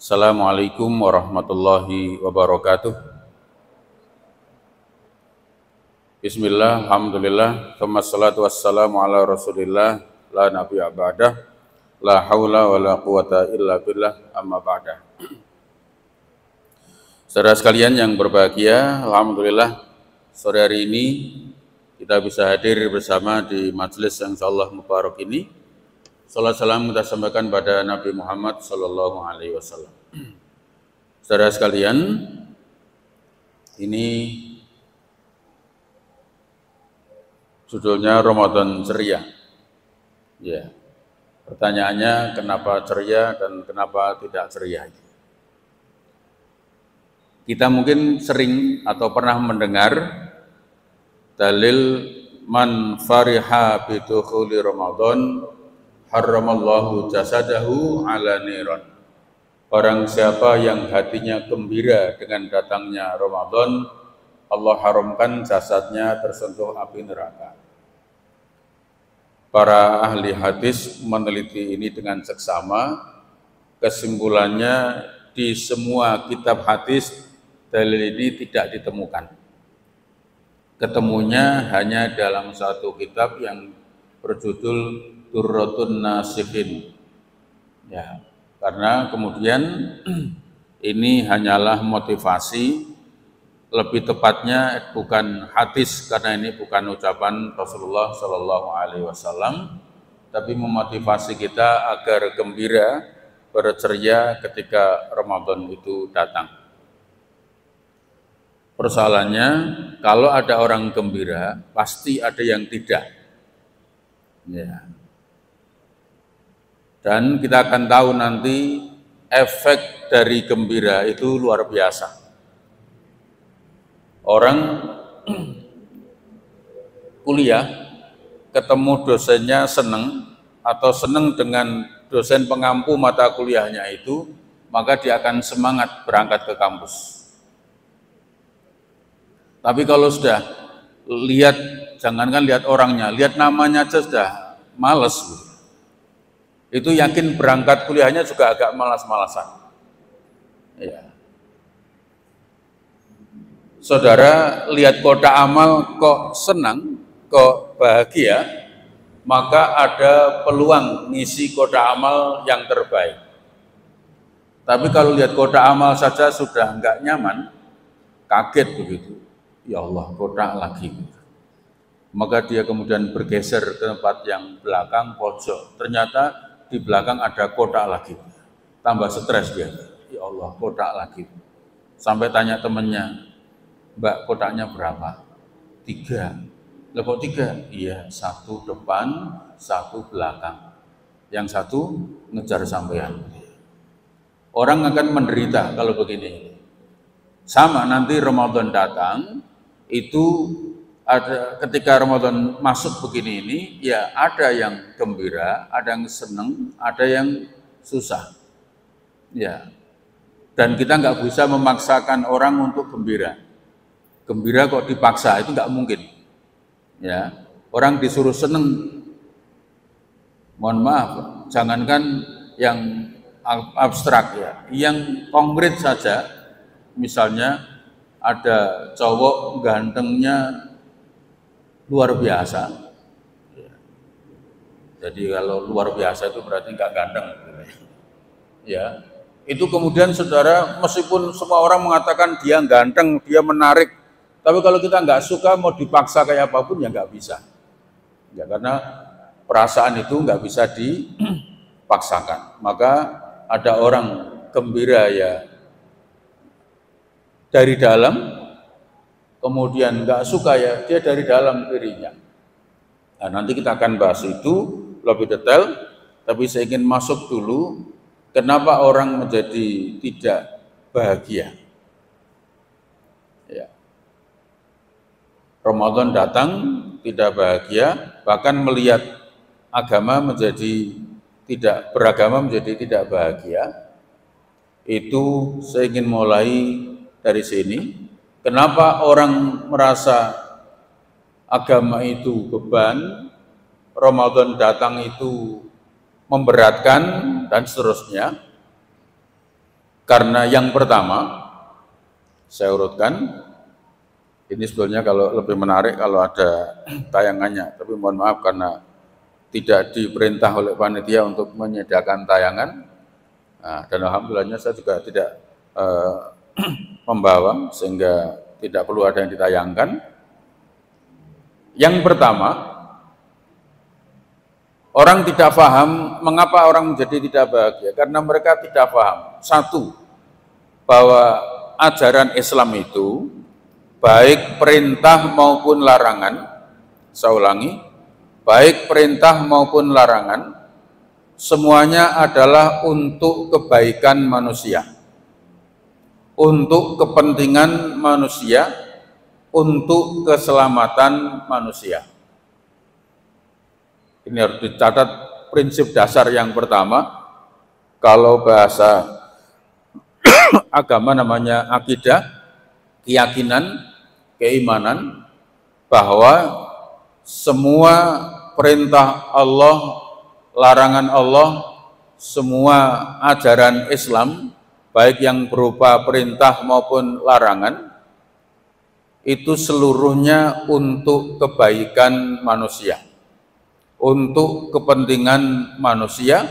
Assalamualaikum warahmatullahi wabarakatuh. Bismillah, alhamdulillah, wassalatu wassalamu ala rasulillah, la nabiyya ba'dah, la hawla wa la quwata illa billah, amma ba'dah. Saudara sekalian yang berbahagia, alhamdulillah, sore hari ini kita bisa hadir bersama di majelis yang insyaallah mubarak ini. Salam salam kita sampaikan pada Nabi Muhammad Sallallahu Alaihi Wasallam. Saudara sekalian, ini judulnya Ramadan ceria. Ya, pertanyaannya kenapa ceria dan kenapa tidak ceria? Kita mungkin sering atau pernah mendengar dalil man fariha bidukhuli Ramadan harramallahu jasadahu ala niran. Orang siapa yang hatinya gembira dengan datangnya Ramadan, Allah haramkan jasadnya tersentuh api neraka. Para ahli hadis meneliti ini dengan seksama. Kesimpulannya di semua kitab hadis dalil ini tidak ditemukan. Ketemunya hanya dalam satu kitab yang berjudul Durratun Nasikhin. Ya, karena kemudian ini hanyalah motivasi, lebih tepatnya bukan hadis karena ini bukan ucapan Rasulullah Shallallahu Alaihi Wasallam, tapi memotivasi kita agar gembira, berceria ketika Ramadan itu datang. Persoalannya, kalau ada orang gembira, pasti ada yang tidak. Ya. Dan kita akan tahu nanti efek dari gembira itu luar biasa. Orang kuliah, ketemu dosennya senang atau senang dengan dosen pengampu mata kuliahnya itu, maka dia akan semangat berangkat ke kampus. Tapi kalau sudah lihat, jangankan lihat orangnya, lihat namanya aja sudah males. Itu yakin berangkat kuliahnya juga agak malas-malasan. Ya. Saudara lihat kotak amal kok senang, kok bahagia, maka ada peluang ngisi kotak amal yang terbaik. Tapi kalau lihat kotak amal saja sudah enggak nyaman, kaget begitu. Ya Allah, kotak lagi. Maka dia kemudian bergeser ke tempat yang belakang pojok. Ternyata di belakang ada kotak lagi, tambah stres dia. Ya Allah, kotak lagi. Sampai tanya temennya, Mbak, kotaknya berapa? 3. Lah kok 3? Iya, 1 depan, 1 belakang. Yang 1 ngejar sampean. Orang akan menderita kalau begini. Sama nanti Ramadan datang, itu ada ketika Ramadan masuk begini ini, ya ada yang gembira, ada yang senang, ada yang susah. Ya. Dan kita nggak bisa memaksakan orang untuk gembira. Gembira kok dipaksa, itu nggak mungkin. Ya. Orang disuruh senang. Mohon maaf, jangankan yang abstrak ya, yang konkret saja. Misalnya ada cowok gantengnya luar biasa. Jadi kalau luar biasa itu berarti nggak ganteng. Ya, itu kemudian saudara, meskipun semua orang mengatakan dia ganteng, dia menarik, tapi kalau kita nggak suka mau dipaksa kayak apapun ya nggak bisa. Ya karena perasaan itu nggak bisa dipaksakan. Maka ada orang gembira ya dari dalam, kemudian nggak suka ya dia dari dalam dirinya. Nah, nanti kita akan bahas itu lebih detail, tapi saya ingin masuk dulu kenapa orang menjadi tidak bahagia. Ya. Ramadan datang tidak bahagia, bahkan melihat agama menjadi tidak beragama menjadi tidak bahagia. Itu saya ingin mulai dari sini. Kenapa orang merasa agama itu beban, Ramadan datang itu memberatkan, dan seterusnya? Karena yang pertama, saya urutkan, ini sebetulnya kalau lebih menarik kalau ada tayangannya, tapi mohon maaf karena tidak diperintah oleh panitia untuk menyediakan tayangan. Nah, dan alhamdulillahnya saya juga tidak membawa, sehingga tidak perlu ada yang ditayangkan. Yang pertama, orang tidak paham mengapa orang menjadi tidak bahagia, karena mereka tidak paham. Satu, bahwa ajaran Islam itu baik perintah maupun larangan, saya ulangi, baik perintah maupun larangan, semuanya adalah untuk kebaikan manusia, untuk kepentingan manusia, untuk keselamatan manusia. Ini harus dicatat prinsip dasar yang pertama. Kalau bahasa agama namanya akidah, keyakinan, keimanan, bahwa semua perintah Allah, larangan Allah, semua ajaran Islam, baik yang berupa perintah maupun larangan, itu seluruhnya untuk kebaikan manusia, untuk kepentingan manusia,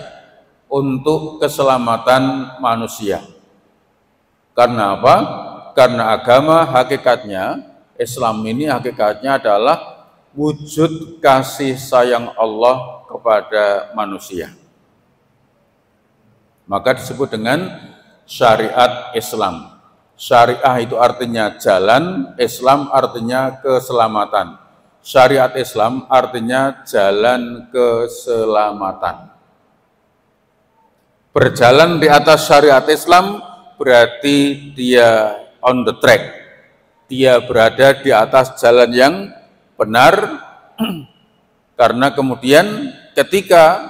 untuk keselamatan manusia. Karena apa? Karena agama hakikatnya, Islam ini hakikatnya adalah wujud kasih sayang Allah kepada manusia. Maka disebut dengan syariat Islam. Syariah itu artinya jalan, Islam artinya keselamatan. Syariat Islam artinya jalan keselamatan. Berjalan di atas syariat Islam berarti dia on the track, dia berada di atas jalan yang benar, karena kemudian ketika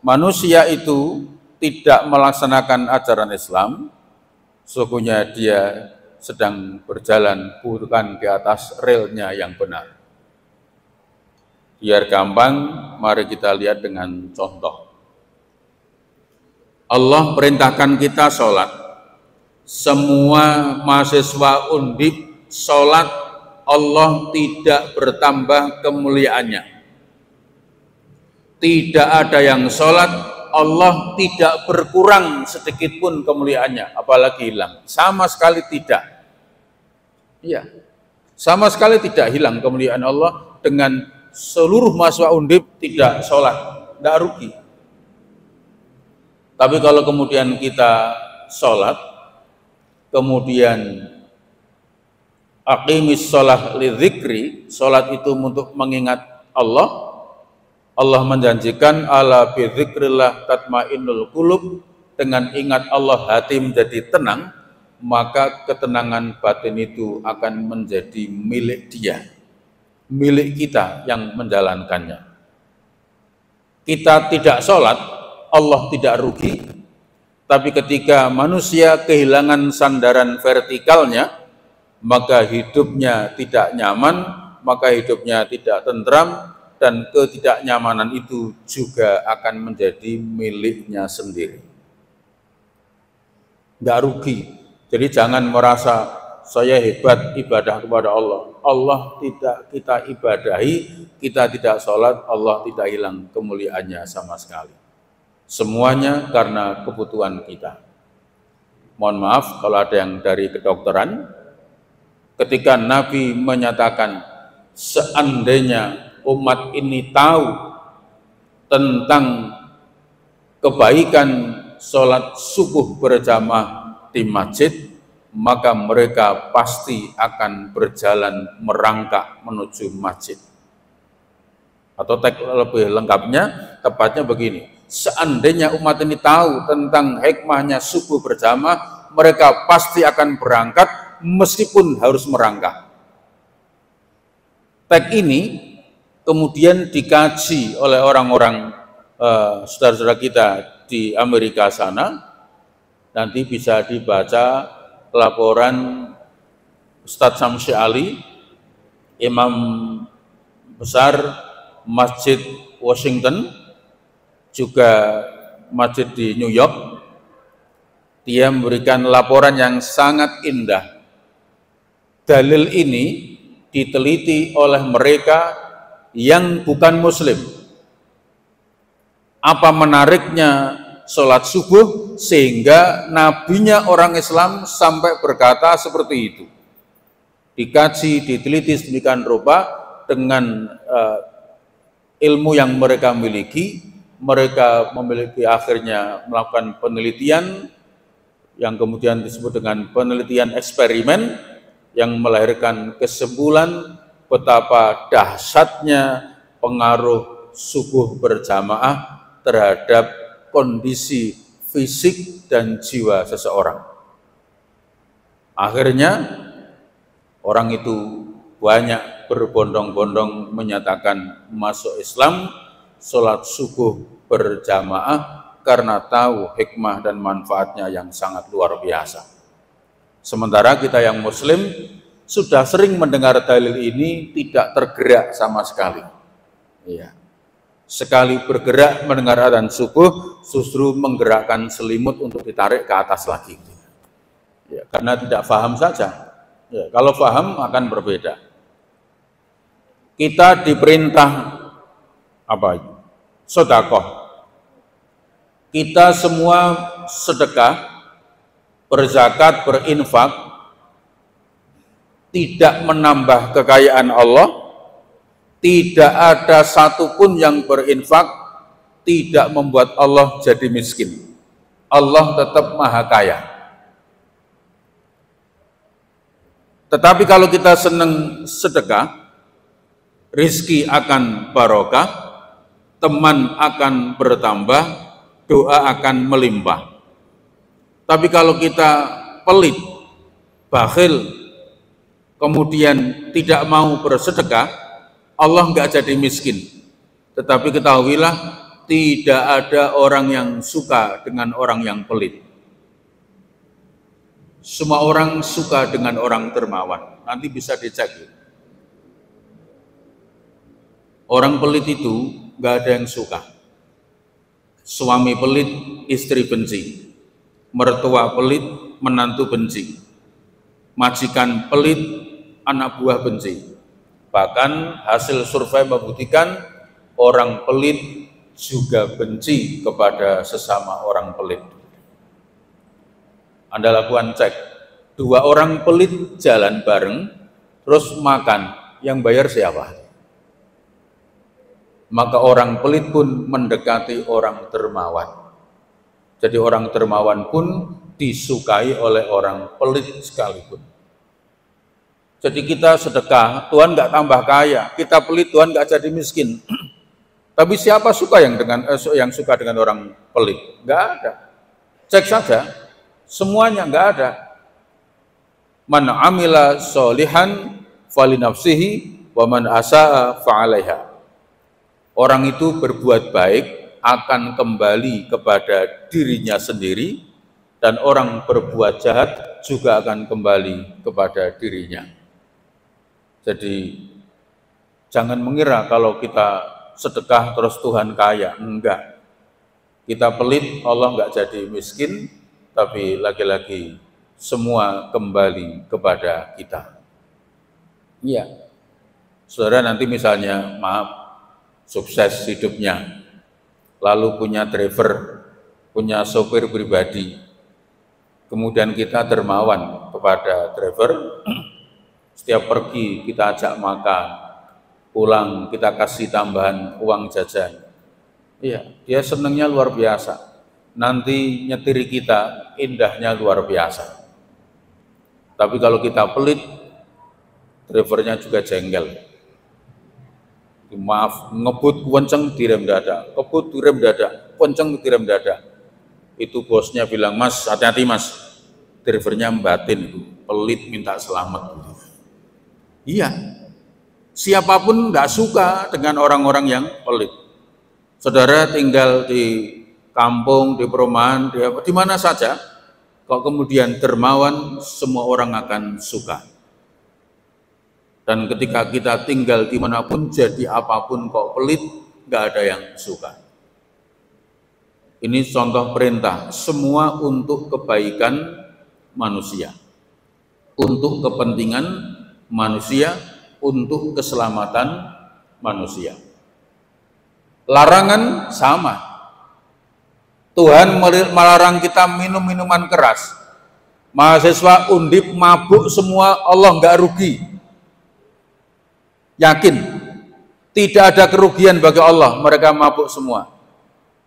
manusia itu tidak melaksanakan ajaran Islam, sesungguhnya dia sedang berjalan bukan di atas relnya yang benar. Biar gampang, mari kita lihat dengan contoh. Allah perintahkan kita sholat. Semua mahasiswa Undip sholat, Allah tidak bertambah kemuliaannya. Tidak ada yang sholat, Allah tidak berkurang sedikit pun kemuliaannya, apalagi hilang. Sama sekali tidak. Iya, sama sekali tidak hilang kemuliaan Allah. Dengan seluruh mahasiswa Undip tidak sholat, tidak rugi. Tapi kalau kemudian kita sholat, kemudian aqimis sholah lidzikri, sholat itu untuk mengingat Allah. Allah menjanjikan ala bidzikrillah tatmainnul qulub, dengan ingat Allah hati menjadi tenang, maka ketenangan batin itu akan menjadi milik dia, milik kita yang menjalankannya. Kita tidak sholat, Allah tidak rugi. Tapi ketika manusia kehilangan sandaran vertikalnya, maka hidupnya tidak nyaman, maka hidupnya tidak tentram, dan ketidaknyamanan itu juga akan menjadi miliknya sendiri. Nggak rugi. Jadi jangan merasa saya hebat ibadah kepada Allah. Allah tidak kita ibadahi, kita tidak sholat, Allah tidak hilang kemuliaannya sama sekali. Semuanya karena kebutuhan kita. Mohon maaf kalau ada yang dari kedokteran, ketika Nabi menyatakan seandainya umat ini tahu tentang kebaikan sholat subuh berjamaah di masjid, maka mereka pasti akan berjalan merangkak menuju masjid. Atau teks lebih lengkapnya, tepatnya begini. Seandainya umat ini tahu tentang hikmahnya subuh berjamaah, mereka pasti akan berangkat meskipun harus merangkak. Teks ini kemudian dikaji oleh orang-orang saudara-saudara kita di Amerika sana. Nanti bisa dibaca laporan Ustadz Samsi Ali, Imam Besar Masjid Washington, juga masjid di New York. Dia memberikan laporan yang sangat indah. Dalil ini diteliti oleh mereka yang bukan muslim. Apa menariknya sholat subuh sehingga nabinya orang Islam sampai berkata seperti itu? Dikaji, diteliti sedemikian rupa dengan ilmu yang mereka miliki. Mereka memiliki akhirnya melakukan penelitian yang kemudian disebut dengan penelitian eksperimen yang melahirkan kesimpulan betapa dahsyatnya pengaruh subuh berjamaah terhadap kondisi fisik dan jiwa seseorang. Akhirnya orang itu banyak berbondong-bondong menyatakan masuk Islam, sholat subuh berjamaah karena tahu hikmah dan manfaatnya yang sangat luar biasa. Sementara kita yang muslim sudah sering mendengar dalil ini tidak tergerak sama sekali. Iya. Sekali bergerak mendengar adzan subuh justru menggerakkan selimut untuk ditarik ke atas lagi. Ya, karena tidak paham saja. Ya, kalau paham akan berbeda. Kita diperintah apa itu? Sedekah. Kita semua sedekah, berzakat, berinfak, tidak menambah kekayaan Allah, tidak ada satupun yang berinfak tidak membuat Allah jadi miskin. Allah tetap maha kaya. Tetapi kalau kita senang sedekah, rizki akan barokah, teman akan bertambah, doa akan melimpah. Tapi kalau kita pelit, bakhil, kemudian tidak mau bersedekah, Allah enggak jadi miskin. Tetapi ketahuilah, tidak ada orang yang suka dengan orang yang pelit. Semua orang suka dengan orang dermawan. Nanti bisa dicek. Orang pelit itu enggak ada yang suka. Suami pelit, istri benci. Mertua pelit, menantu benci. Majikan pelit, anak buah benci. Bahkan hasil survei membuktikan orang pelit juga benci kepada sesama orang pelit. Anda lakukan cek, dua orang pelit jalan bareng, terus makan, yang bayar siapa? Maka orang pelit pun mendekati orang dermawan. Jadi orang dermawan pun disukai oleh orang pelit sekalipun. Jadi kita sedekah, Tuhan nggak tambah kaya. Kita pelit, Tuhan nggak jadi miskin. Tapi siapa suka yang suka dengan orang pelit? Nggak ada. Cek saja, semuanya nggak ada. Man amila sholihan falinafsihi wa man asa'a fa'alaiha. Orang itu berbuat baik akan kembali kepada dirinya sendiri, dan orang berbuat jahat juga akan kembali kepada dirinya. Jadi jangan mengira kalau kita sedekah terus Tuhan kaya, enggak. Kita pelit, Allah enggak jadi miskin, tapi lagi-lagi semua kembali kepada kita. Iya. Saudara nanti misalnya, maaf, sukses hidupnya, lalu punya driver, punya sopir pribadi, kemudian kita dermawan kepada driver, setiap pergi kita ajak makan, pulang kita kasih tambahan uang jajan. Iya, dia senangnya luar biasa. Nanti nyetiri kita, indahnya luar biasa. Tapi kalau kita pelit, drivernya juga jengkel. Maaf, ngebut kenceng direm dada, kebut direm dada, kenceng direm dada. Itu bosnya bilang, Mas, hati-hati Mas. Drivernya batin, pelit minta selamat. Iya, siapapun nggak suka dengan orang-orang yang pelit. Saudara tinggal di kampung, di perumahan, di mana saja, kok kemudian dermawan, semua orang akan suka. Dan ketika kita tinggal dimanapun, jadi apapun kok pelit, nggak ada yang suka. Ini contoh perintah, semua untuk kebaikan manusia, untuk kepentingan manusia, untuk keselamatan manusia. Larangan sama. Tuhan melarang kita minum minuman keras. Mahasiswa Undip mabuk semua, Allah nggak rugi. Yakin, tidak ada kerugian bagi Allah, mereka mabuk semua.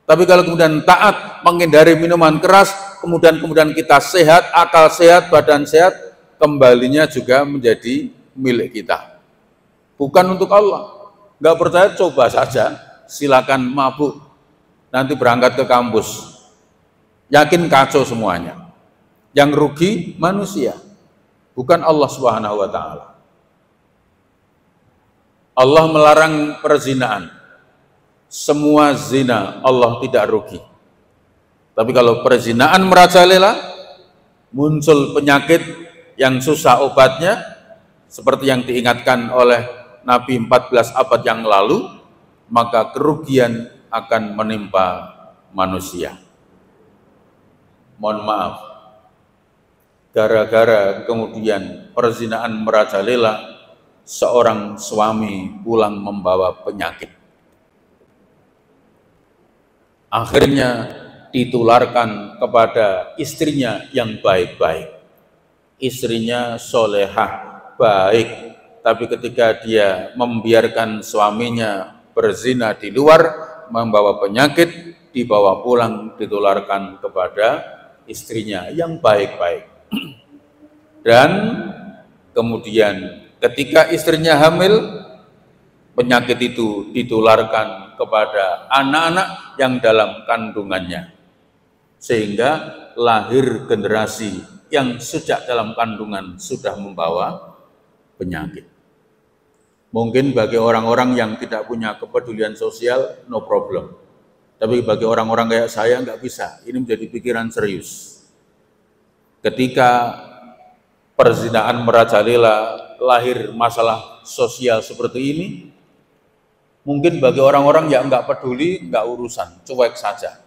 Tapi kalau kemudian taat, menghindari minuman keras, kemudian kita sehat, akal sehat, badan sehat, kembalinya juga menjadi milik kita. Bukan untuk Allah. Nggak percaya, coba saja, silakan mabuk. Nanti berangkat ke kampus. Yakin kacau semuanya. Yang rugi manusia, bukan Allah Subhanahu wa Ta'ala. Allah melarang perzinaan. Semua zina Allah tidak rugi. Tapi kalau perzinaan merajalela, muncul penyakit yang susah obatnya, seperti yang diingatkan oleh Nabi 14 abad yang lalu, maka kerugian akan menimpa manusia. Mohon maaf, gara-gara kemudian perzinaan merajalela, seorang suami pulang membawa penyakit. Akhirnya ditularkan kepada istrinya yang baik-baik. Istrinya solehah, baik, tapi ketika dia membiarkan suaminya berzina di luar, membawa penyakit, dibawa pulang, ditularkan kepada istrinya yang baik-baik. Dan kemudian ketika istrinya hamil, penyakit itu ditularkan kepada anak-anak yang dalam kandungannya, sehingga lahir generasi yang sejak dalam kandungan sudah membawa penyakit. Mungkin bagi orang-orang yang tidak punya kepedulian sosial, no problem. Tapi bagi orang-orang kayak saya nggak bisa. Ini menjadi pikiran serius. Ketika perzinaan merajalela, lahir masalah sosial seperti ini, mungkin bagi orang-orang yang nggak peduli, nggak urusan, cuek saja.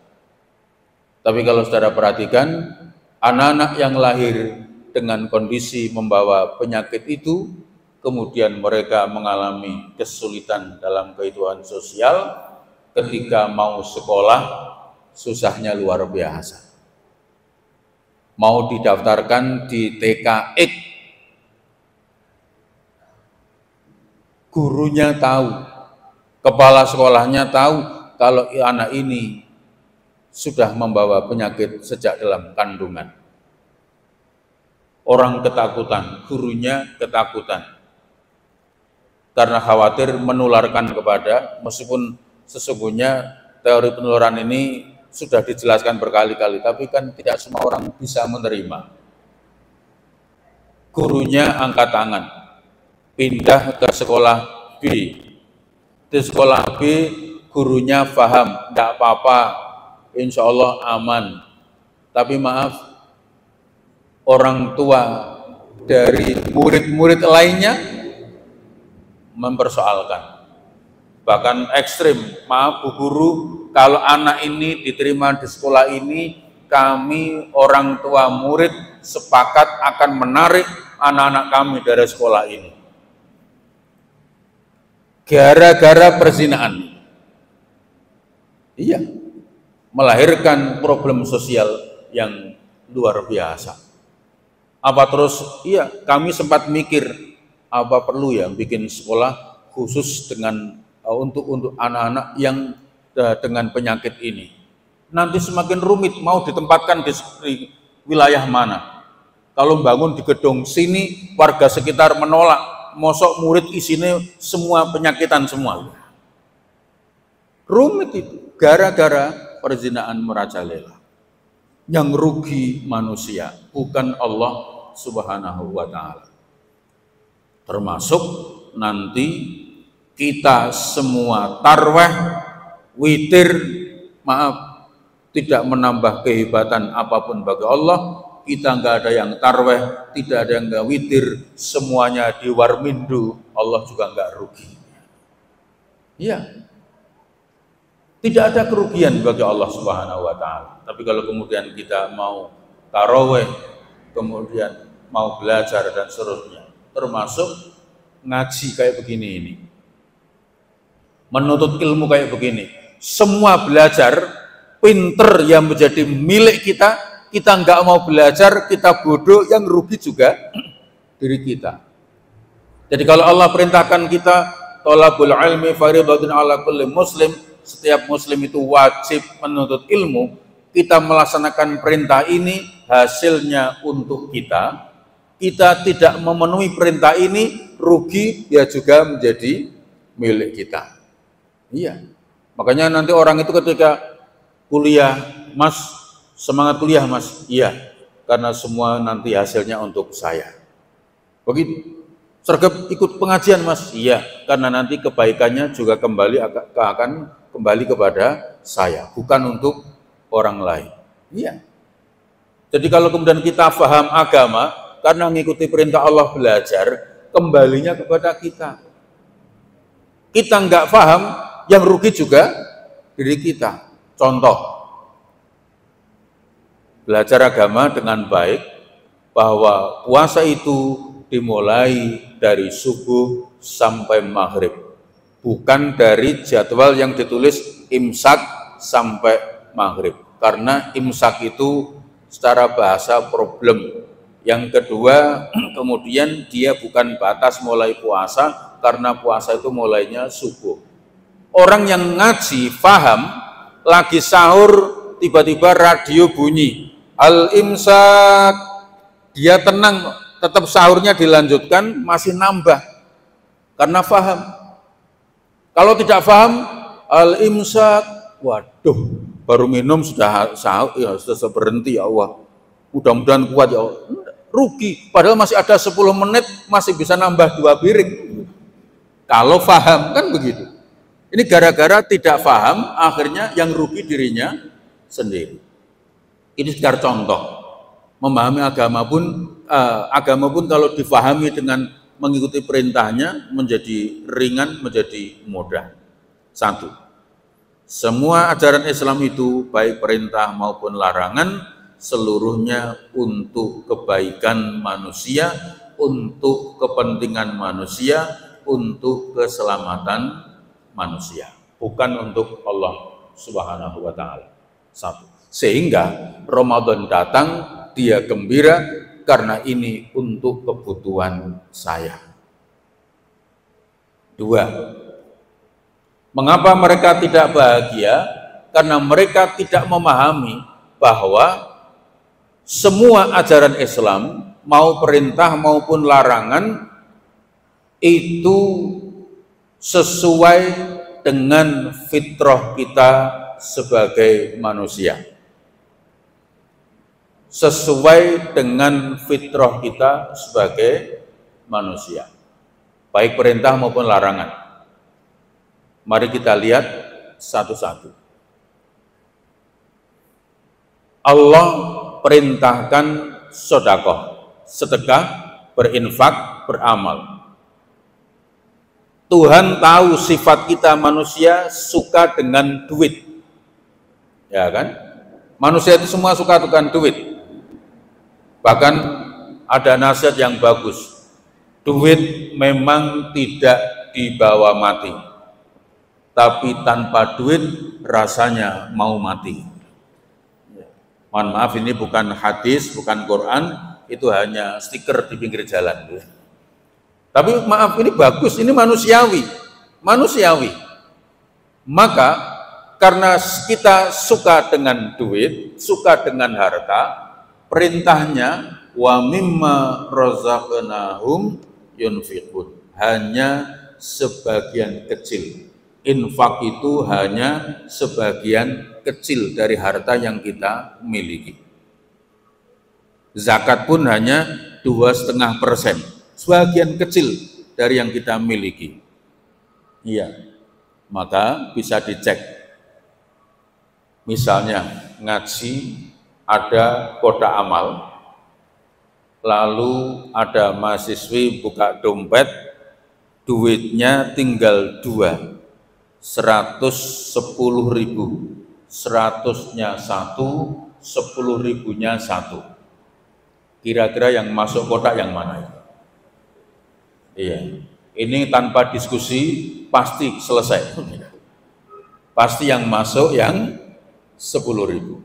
Tapi kalau saudara perhatikan, anak-anak yang lahir dengan kondisi membawa penyakit itu, kemudian mereka mengalami kesulitan dalam kehidupan sosial, ketika mau sekolah, susahnya luar biasa. Mau didaftarkan di TKX, gurunya tahu, kepala sekolahnya tahu kalau anak ini sudah membawa penyakit sejak dalam kandungan. Orang ketakutan, gurunya ketakutan. Karena khawatir menularkan kepada, meskipun sesungguhnya teori penularan ini sudah dijelaskan berkali-kali, tapi kan tidak semua orang bisa menerima. Gurunya angkat tangan, pindah ke sekolah B. Di sekolah B, gurunya paham, tidak apa-apa, insya Allah aman. Tapi maaf, orang tua dari murid-murid lainnya mempersoalkan. Bahkan ekstrim, maaf Bu Guru, kalau anak ini diterima di sekolah ini, kami orang tua murid sepakat akan menarik anak-anak kami dari sekolah ini. Gara-gara perzinaan. Iya, melahirkan problem sosial yang luar biasa. Apa terus, iya kami sempat mikir, apa perlu ya bikin sekolah khusus dengan untuk anak-anak yang dengan penyakit ini. Nanti semakin rumit, mau ditempatkan di wilayah mana. Kalau bangun di gedung sini, warga sekitar menolak. Mosok murid isinya semua penyakitan semua. Rumit itu, gara-gara perzinaan merajalela. Yang rugi manusia, bukan Allah Subhanahu wa Ta'ala. Termasuk nanti kita semua tarweh, witir, maaf, tidak menambah kehebatan apapun bagi Allah. Kita nggak ada yang tarweh, tidak ada yang nggak witir, semuanya di warmindu, Allah juga nggak rugi. Iya, Tidak ada kerugian bagi Allah Subhanahu wa taala. Tapi kalau kemudian kita mau tarawih, kemudian mau belajar dan seterusnya, termasuk ngaji kayak begini ini, menuntut ilmu kayak begini, semua belajar, pinter yang menjadi milik kita, kita nggak mau belajar, kita bodoh, yang rugi juga diri kita. Jadi kalau Allah perintahkan kita, thalabul ilmi fardhatun ala kulli muslim, setiap muslim itu wajib menuntut ilmu, kita melaksanakan perintah ini, hasilnya untuk kita. Kita tidak memenuhi perintah ini, rugi, ya juga menjadi milik kita. Iya, makanya nanti orang itu ketika kuliah, Mas, semangat kuliah Mas, iya, karena semua nanti hasilnya untuk saya. Begitu. Sergap ikut pengajian Mas, iya, karena nanti kebaikannya juga akan kembali kepada saya, bukan untuk orang lain. Iya. Jadi kalau kemudian kita paham agama, karena mengikuti perintah Allah belajar, kembalinya kepada kita. Kita nggak paham, yang rugi juga diri kita. Contoh, belajar agama dengan baik, bahwa puasa itu dimulai dari subuh sampai maghrib, bukan dari jadwal yang ditulis imsak sampai maghrib, karena imsak itu secara bahasa problem. Yang kedua, kemudian dia bukan batas mulai puasa, karena puasa itu mulainya subuh. Orang yang ngaji, paham, lagi sahur, tiba-tiba radio bunyi, al-imsak, dia tenang, tetap sahurnya dilanjutkan, masih nambah, karena paham. Kalau tidak paham, al-imsak, waduh, baru minum sudah sahur, ya sudah berhenti, ya Allah, mudah-mudahan kuat ya Allah. Rugi, padahal masih ada 10 menit, masih bisa nambah 2 piring. Kalau paham, kan begitu. Ini gara-gara tidak paham, akhirnya yang rugi dirinya sendiri. Ini sekedar contoh. Memahami agama pun kalau difahami dengan mengikuti perintahnya, menjadi ringan, menjadi mudah. Satu, semua ajaran Islam itu, baik perintah maupun larangan, seluruhnya untuk kebaikan manusia, untuk kepentingan manusia, untuk keselamatan manusia, bukan untuk Allah Subhanahu wa taala. Satu. Sehingga Ramadan datang, dia gembira karena ini untuk kebutuhan saya. Dua. Mengapa mereka tidak bahagia? Karena mereka tidak memahami bahwa semua ajaran Islam, mau perintah maupun larangan, itu sesuai dengan fitrah kita sebagai manusia. Sesuai dengan fitrah kita sebagai manusia, baik perintah maupun larangan. Mari kita lihat satu-satu. Allah perintahkan sedekah, berinfak, beramal. Tuhan tahu sifat kita manusia suka dengan duit, ya kan? Manusia itu semua suka dengan duit. Bahkan ada nasihat yang bagus, duit memang tidak dibawa mati, tapi tanpa duit rasanya mau mati. Mohon maaf, ini bukan hadis, bukan Quran, itu hanya stiker di pinggir jalan. Tapi maaf, ini bagus, ini manusiawi. Maka karena kita suka dengan duit, suka dengan harta, perintahnya wa mimma razaqnahum yunfiqun, hanya sebagian kecil. Infak itu hanya sebagian kecil dari harta yang kita miliki. Zakat pun hanya 2,5%, sebagian kecil dari yang kita miliki. Iya, maka bisa dicek. Misalnya ngaji ada kotak amal, lalu ada mahasiswi buka dompet, duitnya tinggal 2. 110.000. 100-nya 1, 10.000-nya 1. Kira-kira yang masuk kotak yang mana itu? Iya. Ini tanpa diskusi pasti selesai. Pasti yang masuk yang 10.000.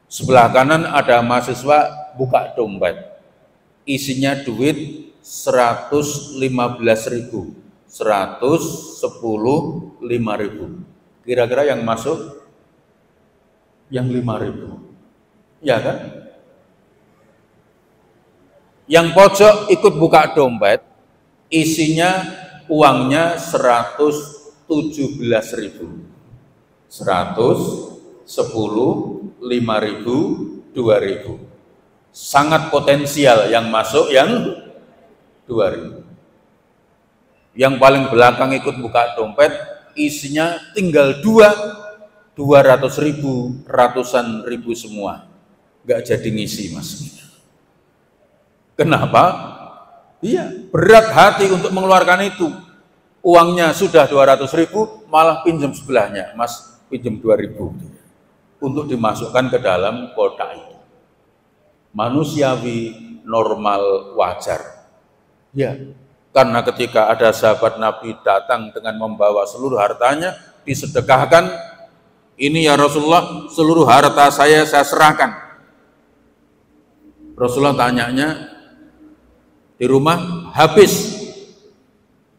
Sebelah kanan ada mahasiswa buka dompet. Isinya duit 115.000. 110.000, 5.000. Kira-kira yang masuk yang 5.000. Ya kan? Yang pojok ikut buka dompet, isinya uangnya 117.000. 110, 5.000, 2.000. Sangat potensial yang masuk yang 2.000. Yang paling belakang ikut buka dompet, isinya tinggal 200.000, ratusan ribu semua. Nggak jadi ngisi mas. Kenapa? Iya, berat hati untuk mengeluarkan itu. Uangnya sudah 200.000, malah pinjam sebelahnya, mas pinjam 2.000 untuk dimasukkan ke dalam kotak itu. Manusiawi, normal, wajar. Ya, karena ketika ada sahabat Nabi datang dengan membawa seluruh hartanya, disedekahkan, ini ya Rasulullah, seluruh harta saya serahkan. Rasulullah tanyanya, di rumah habis,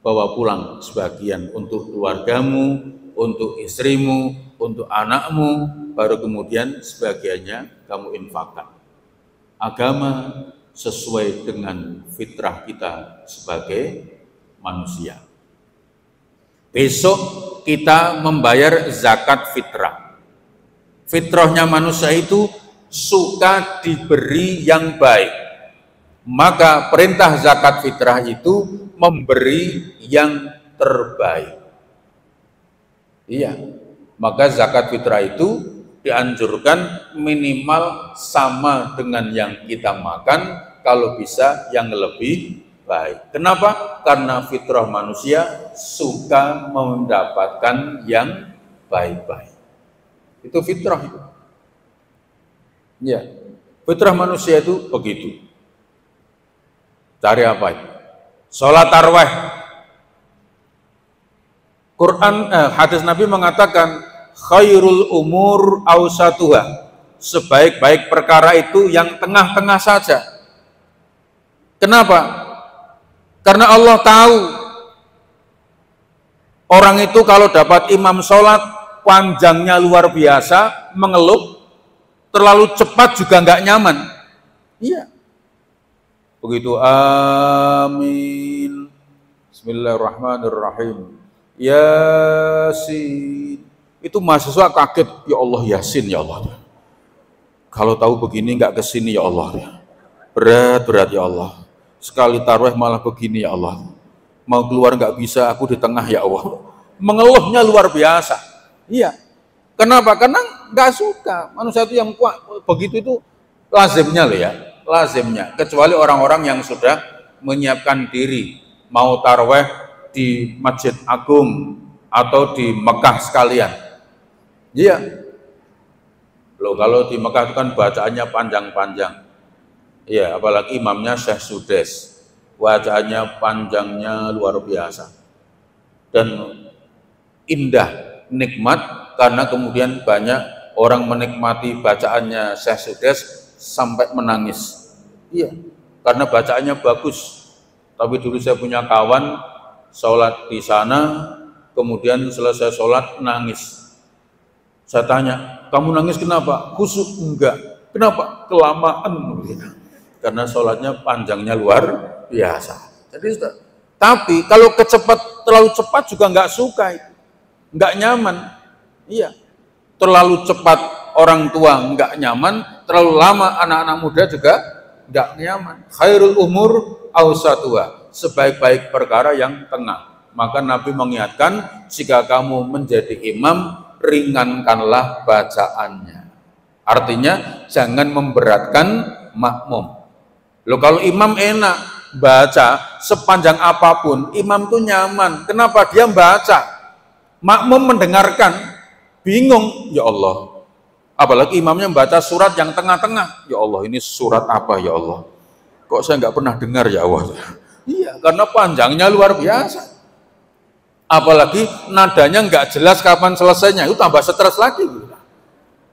bawa pulang sebagian untuk keluargamu, untuk istrimu, untuk anakmu, baru kemudian sebagiannya kamu infakkan. Agama sesuai dengan fitrah kita sebagai manusia. Besok kita membayar zakat fitrah. Fitrahnya manusia itu suka diberi yang baik. Maka perintah zakat fitrah itu memberi yang terbaik. Iya, maka zakat fitrah itu dianjurkan minimal sama dengan yang kita makan, kalau bisa yang lebih baik. Kenapa? Karena fitrah manusia suka mendapatkan yang baik-baik. Itu fitrah itu. Ya, fitrah manusia itu begitu. Cari apa itu? Sholat tarawih. Hadis Nabi mengatakan, khairul umur awsatuha, sebaik-baik perkara itu yang tengah-tengah saja. Kenapa? Karena Allah tahu orang itu kalau dapat imam sholat panjangnya luar biasa, mengeluh, terlalu cepat juga nggak nyaman. Iya. Begitu, amin, bismillahirrahmanirrahim, Yasin. Itu mahasiswa kaget, ya Allah, Yasin ya Allah. Kalau tahu begini nggak kesini ya Allah. Berat ya Allah. Sekali tarawih malah begini ya Allah. Mau keluar nggak bisa, aku di tengah ya Allah. Mengeluhnya luar biasa. Iya. Kenapa? Karena nggak suka. Manusia itu yang kuat begitu itu lazimnya loh ya. Lazimnya. Kecuali orang-orang yang sudah menyiapkan diri mau tarawih di Masjid Agung atau di Mekah sekalian. Iya. Loh, kalau di Mekah itu kan bacaannya panjang-panjang. Iya, apalagi imamnya Syekh Sudes. Bacaannya panjangnya luar biasa. Dan indah, nikmat, karena kemudian banyak orang menikmati bacaannya Syekh Sudes sampai menangis. Iya, karena bacaannya bagus. Tapi dulu saya punya kawan sholat di sana, kemudian selesai sholat nangis. Saya tanya, kamu nangis kenapa? Khusyuk? Enggak. Kenapa? Kelamaan. Karena sholatnya panjangnya luar biasa. Jadi, tapi kalau terlalu cepat juga nggak suka, nggak nyaman. Iya, terlalu cepat orang tua nggak nyaman, terlalu lama anak-anak muda juga nggak nyaman. Khairul umur awsatuha, sebaik-baik perkara yang tengah. Maka Nabi mengingatkan, jika kamu menjadi imam, ringankanlah bacaannya. Artinya jangan memberatkan makmum. Loh, kalau imam enak baca sepanjang apapun, imam tuh nyaman. Kenapa? Dia baca. Makmum mendengarkan, bingung, ya Allah. Apalagi imamnya membaca surat yang tengah-tengah. Ya Allah, ini surat apa ya Allah? Kok saya nggak pernah dengar ya Allah? Iya, karena panjangnya luar biasa. Apalagi nadanya nggak jelas kapan selesainya, itu tambah stres lagi.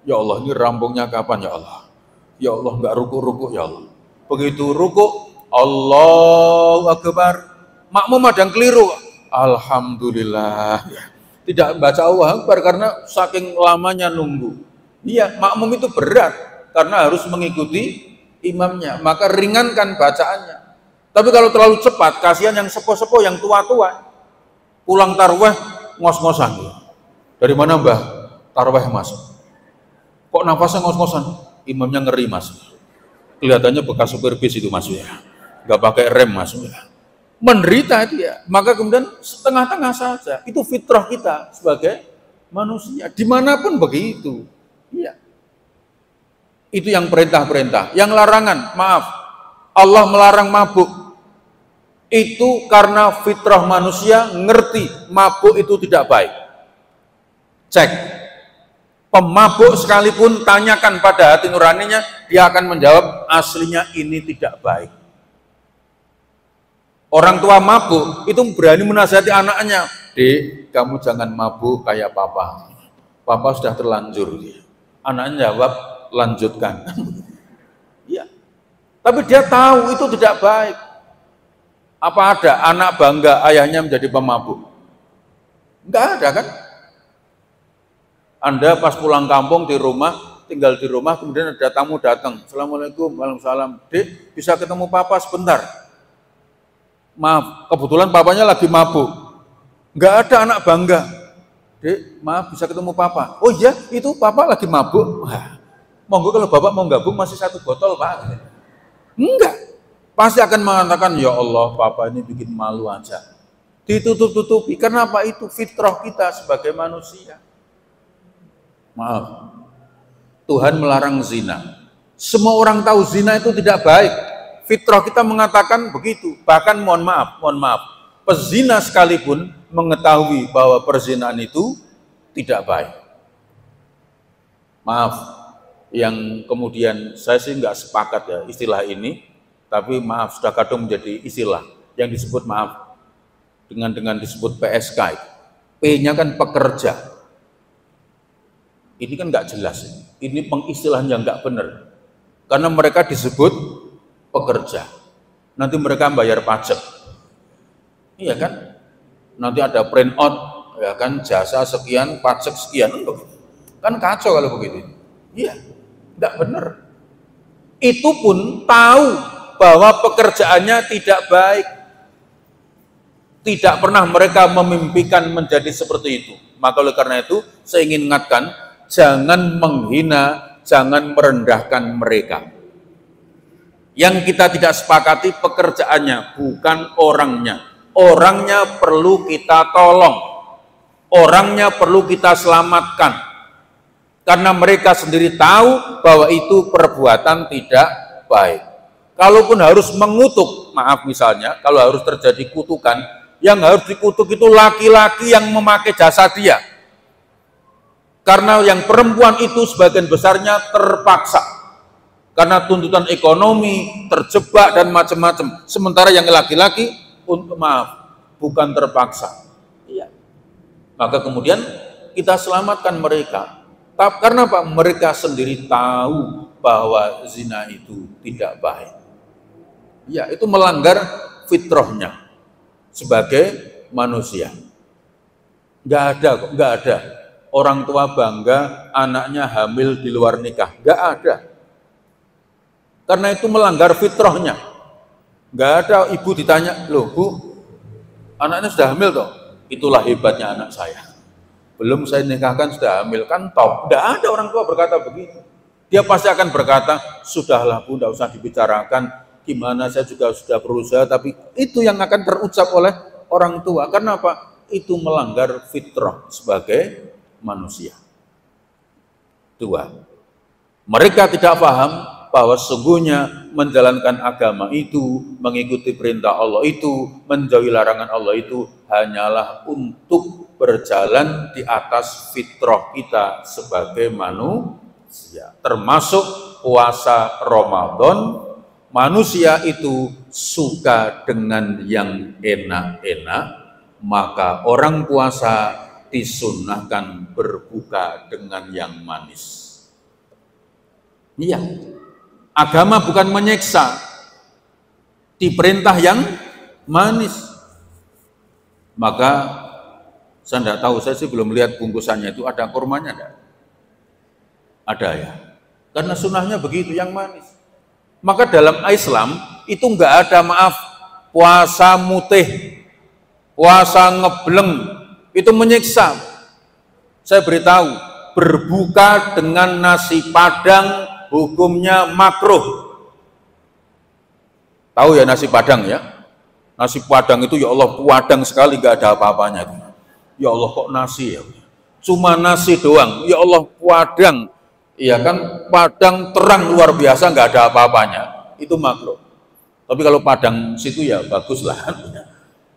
Ya Allah, ini rampungnya kapan ya Allah? Ya Allah, nggak ruku-ruku ya Allah. Begitu ruku, Allahu Akbar. Makmum ada yang keliru. Alhamdulillah. Tidak baca Allah Akbar karena saking lamanya nunggu. Iya, makmum itu berat karena harus mengikuti imamnya. Maka ringankan bacaannya. Tapi kalau terlalu cepat, kasihan yang sepo-sepo, yang tua-tua. Pulang tarweh ngos-ngosan. Dari mana Mbah? Tarweh Mas. Kok nafasnya ngos-ngosan? Imamnya ngeri Mas. Kelihatannya bekas supir bis itu Mas ya. Nggak pakai rem Mas ya. Menderita dia. Maka kemudian setengah-tengah saja. Itu fitrah kita sebagai manusia. Dimanapun begitu. Iya. Itu yang perintah-perintah. Yang larangan, maaf. Allah melarang mabuk. Itu karena fitrah manusia ngerti mabuk itu tidak baik. Cek. Pemabuk sekalipun tanyakan pada hati nuraninya, dia akan menjawab aslinya ini tidak baik. Orang tua mabuk itu berani menasihati anaknya, "Dek, kamu jangan mabuk kayak papa. Papa sudah terlanjur." Anaknya jawab, "Lanjutkan." Iya. Tapi dia tahu itu tidak baik. Apa ada anak bangga ayahnya menjadi pemabuk? Enggak ada kan? Anda pas pulang kampung di rumah, tinggal di rumah, kemudian ada tamu datang. Assalamualaikum, waalaikumsalam. Dek, bisa ketemu papa sebentar? Maaf, kebetulan papanya lagi mabuk. Enggak ada anak bangga. Dek, maaf bisa ketemu papa. Oh iya, itu papa lagi mabuk. Wah, monggo kalau bapak mau gabung masih satu botol pak. Enggak. Pasti akan mengatakan, ya Allah, papa ini bikin malu aja. Ditutup-tutupi. Kenapa? Itu fitrah kita sebagai manusia. Maaf. Tuhan melarang zina. Semua orang tahu zina itu tidak baik. Fitrah kita mengatakan begitu. Bahkan mohon maaf. Pezina sekalipun mengetahui bahwa perzinahan itu tidak baik. Maaf. Yang kemudian saya sih nggak sepakat ya istilah ini. Tapi maaf, sudah kadang menjadi istilah yang disebut maaf dengan disebut PSK. P-nya kan pekerja. Ini kan nggak jelas. Ini pengistilahan yang nggak benar. Karena mereka disebut pekerja. Nanti mereka bayar pajak. Iya kan? Nanti ada print out, ya kan, jasa sekian, pajak sekian. Kan kacau kalau begitu. Iya, nggak benar. Itu pun tahu bahwa pekerjaannya tidak baik. Tidak pernah mereka memimpikan menjadi seperti itu. Maka oleh karena itu, saya ingin ingatkan, jangan menghina, jangan merendahkan mereka. Yang kita tidak sepakati pekerjaannya, bukan orangnya. Orangnya perlu kita tolong. Orangnya perlu kita selamatkan. Karena mereka sendiri tahu bahwa itu perbuatan tidak baik. Kalaupun harus mengutuk, maaf misalnya, kalau harus terjadi kutukan, yang harus dikutuk itu laki-laki yang memakai jasa dia. Karena yang perempuan itu sebagian besarnya terpaksa. Karena tuntutan ekonomi, terjebak, dan macam-macam. Sementara yang laki-laki, bukan terpaksa. Iya. Maka kemudian kita selamatkan mereka. Karena apa? Mereka sendiri tahu bahwa zina itu tidak baik. Ya, itu melanggar fitrahnya sebagai manusia. Nggak ada. Orang tua bangga anaknya hamil di luar nikah. Nggak ada. Karena itu melanggar fitrahnya. Nggak ada ibu ditanya, loh Bu, anaknya sudah hamil toh? Itulah hebatnya anak saya. Belum saya nikahkan sudah hamil, kan top. Nggak ada orang tua berkata begitu. Dia pasti akan berkata, sudahlah Bu, nggak usah dibicarakan. Gimana saya juga sudah berusaha, tapi itu yang akan terucap oleh orang tua. Kenapa? Itu melanggar fitrah sebagai manusia. Dua, mereka tidak paham bahwa sesungguhnya menjalankan agama itu, mengikuti perintah Allah itu, menjauhi larangan Allah itu hanyalah untuk berjalan di atas fitrah kita sebagai manusia. Termasuk puasa Ramadan, manusia itu suka dengan yang enak-enak, maka orang puasa disunnahkan berbuka dengan yang manis. Iya, agama bukan menyiksa, diperintah yang manis. Maka saya tidak tahu, saya sih belum lihat bungkusannya itu ada kurmanya enggak? Ada ya, karena sunnahnya begitu, yang manis. Maka dalam Islam itu enggak ada, maaf, puasa mutih, puasa ngebleng, itu menyiksa. Saya beritahu, berbuka dengan nasi padang hukumnya makruh. Tahu ya nasi padang ya? Nasi padang itu ya Allah padang sekali, gak ada apa-apanya. Ya Allah kok nasi ya? Cuma nasi doang. Ya Allah padang. Iya kan, padang terang luar biasa, gak ada apa-apanya. Itu makruh. Tapi kalau padang situ ya bagus lah.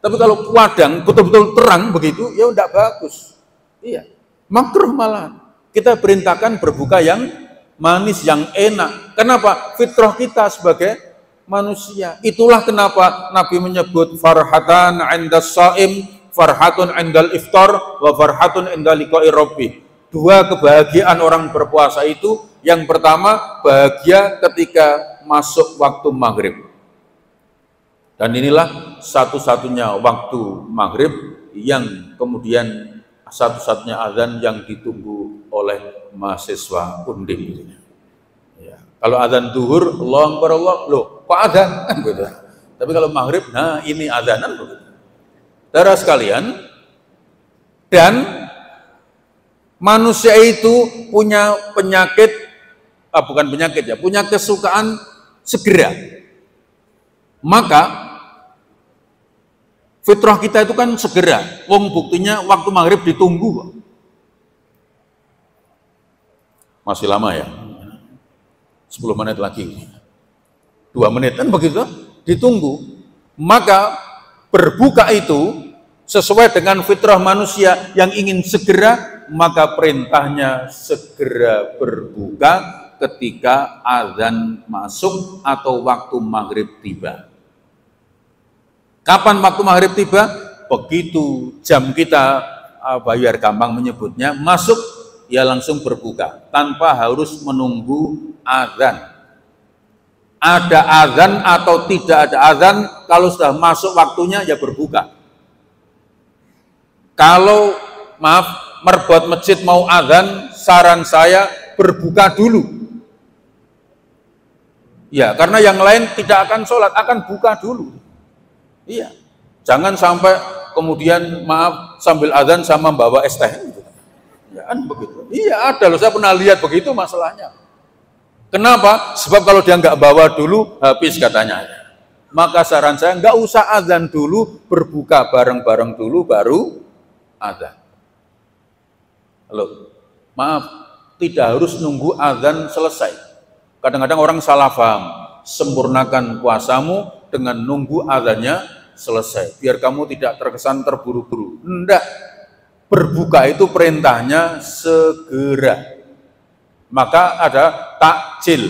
Tapi kalau padang betul-betul terang begitu, ya udah bagus. Iya, makruh malah. Kita perintahkan berbuka yang manis, yang enak. Kenapa? Fitrah kita sebagai manusia. Itulah kenapa Nabi menyebut farhatan 'indas shaim, farhatun 'indal iftar, wa farhatun 'inda liqa'i rabbih. Dua kebahagiaan orang berpuasa itu, yang pertama bahagia ketika masuk waktu maghrib. Dan inilah satu-satunya waktu maghrib yang kemudian satu-satunya azan yang ditunggu oleh mahasiswa Undip. Ya. Kalau azan duhur, Allahu Akbar, loh kok azan? Gitu. Tapi kalau maghrib, nah ini azanan. Saudara sekalian, dan manusia itu punya penyakit, bukan penyakit ya, punya kesukaan segera. Maka fitrah kita itu kan segera. Wong buktinya waktu maghrib ditunggu. Masih lama ya? 10 menit lagi. 2 menit kan begitu, ditunggu. Maka berbuka itu sesuai dengan fitrah manusia yang ingin segera, maka perintahnya segera berbuka ketika azan masuk atau waktu maghrib tiba. Kapan waktu maghrib tiba? Begitu jam kita, biar gampang menyebutnya, masuk, ya langsung berbuka, tanpa harus menunggu azan. Ada azan atau tidak ada azan, kalau sudah masuk waktunya, ya berbuka. Kalau, maaf, merbot masjid mau azan, saran saya berbuka dulu. Ya, karena yang lain tidak akan sholat, akan buka dulu. Iya, jangan sampai kemudian maaf sambil azan sama bawa es teh. Ya kan begitu. Iya ada loh, saya pernah lihat begitu masalahnya. Kenapa? Sebab kalau dia nggak bawa dulu habis katanya. Maka saran saya nggak usah azan dulu, berbuka bareng-bareng dulu baru azan. Loh, maaf, tidak harus nunggu azan selesai. Kadang-kadang orang salah paham. Sempurnakan puasamu dengan nunggu azannya selesai, biar kamu tidak terkesan terburu-buru. Enggak, berbuka itu perintahnya segera. Maka ada takjil.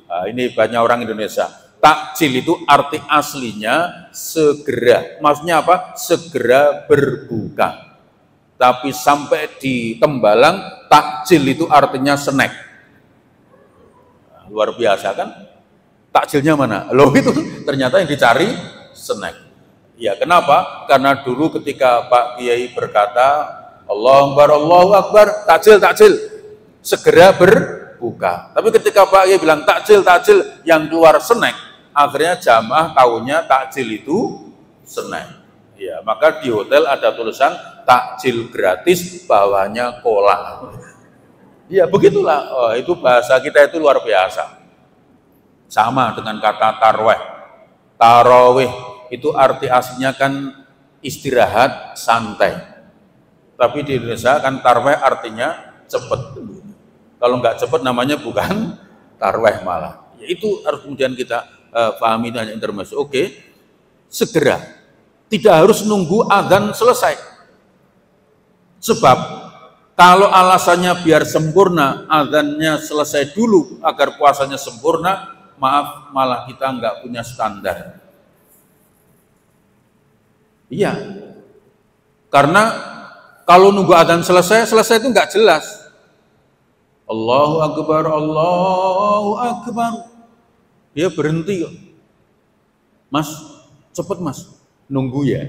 Nah, ini banyak orang Indonesia. Takjil itu arti aslinya segera. Maksudnya apa? Segera berbuka. Tapi sampai di Tembalang, takjil itu artinya snack. Nah, luar biasa kan? Takjilnya mana? Loh itu ternyata yang dicari snack. Ya kenapa? Karena dulu ketika Pak Kiai berkata Allahu Akbar, takjil, segera berbuka. Tapi ketika Pak Kiai bilang takjil, yang keluar snack, akhirnya jamaah tahunya takjil itu snack. Ya, maka di hotel ada tulisan takjil gratis, bawahnya cola. Ya begitulah. Oh, itu bahasa kita itu luar biasa. Sama dengan kata tarweh. Tarawih itu arti aslinya kan istirahat santai. Tapi di Indonesia kan tarweh artinya cepat. Kalau nggak cepat namanya bukan tarweh malah. Ya, itu harus kemudian kita pahami, hanya intermezzo. Oke, segera. Tidak harus nunggu azan selesai. Sebab kalau alasannya biar sempurna, azannya selesai dulu agar puasanya sempurna, maaf, malah kita nggak punya standar. Iya, karena kalau nunggu azan selesai itu nggak jelas. Allahu Akbar, Allahu Akbar. Dia berhenti kok. Mas, cepet mas, nunggu ya.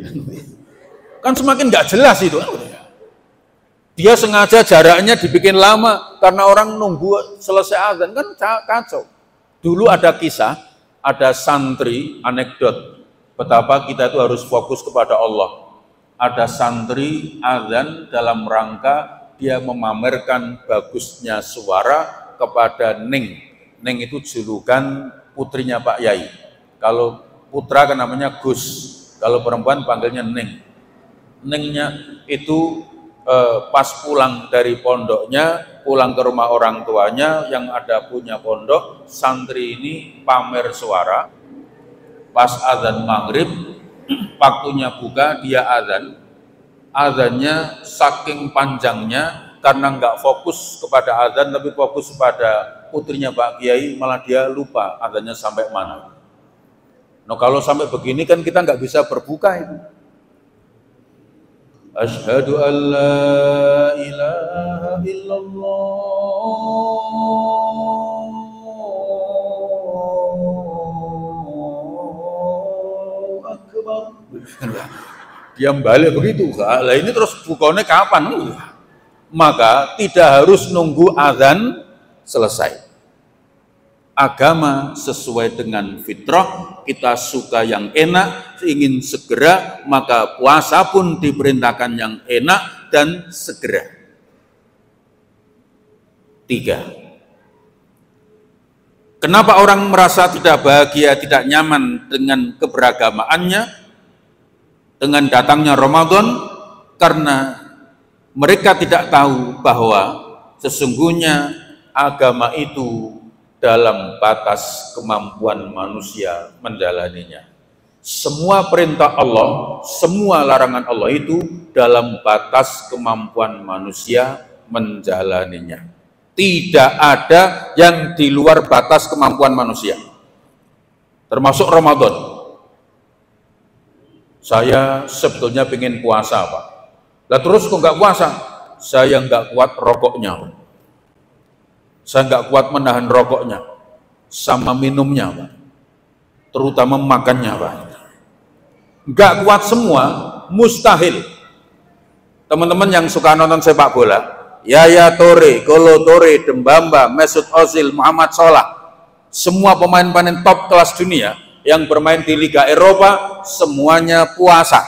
Kan semakin nggak jelas itu. Dia sengaja jaraknya dibikin lama karena orang nunggu selesai azan, kan kacau. Dulu ada kisah, ada santri, anekdot betapa kita itu harus fokus kepada Allah. Ada santri azan dalam rangka dia memamerkan bagusnya suara kepada Ning. Ning itu julukan putrinya Pak Yai. Kalau putra kan namanya Gus, kalau perempuan panggilnya Ning. Ningnya itu pas pulang dari pondoknya, pulang ke rumah orang tuanya yang ada punya pondok, santri ini pamer suara. Pas azan maghrib, waktunya buka, dia azan. Azannya saking panjangnya, karena nggak fokus kepada azan, tapi fokus pada putrinya Pak Kiai, malah dia lupa azannya sampai mana. Nah kalau sampai begini kan kita nggak bisa berbuka itu. Asyhadu an la ilaha illallah akbar. Dia balik begitu. Lah ini terus bukanya kapan? Maka tidak harus nunggu azan selesai. Agama sesuai dengan fitrah, kita suka yang enak, ingin segera, maka puasa pun diperintahkan yang enak dan segera. 3. Kenapa orang merasa tidak bahagia, tidak nyaman dengan keberagamaannya, dengan datangnya Ramadan? Karena mereka tidak tahu bahwa sesungguhnya agama itu dalam batas kemampuan manusia menjalaninya. Semua perintah Allah, semua larangan Allah itu dalam batas kemampuan manusia menjalaninya. Tidak ada yang di luar batas kemampuan manusia, termasuk Ramadan. Saya sebetulnya pengen puasa Pak. Lah terus kok nggak puasa? Saya nggak kuat rokoknya Pak. Saya nggak kuat menahan rokoknya sama minumnya Pak, terutama makannya Pak. Nggak kuat semua, mustahil. Teman-teman yang suka nonton sepak bola, Yaya Toure, Kolo Toure, Dembamba, Mesut Ozil, Muhammad Salah, semua pemain-pemain top kelas dunia yang bermain di Liga Eropa semuanya puasa.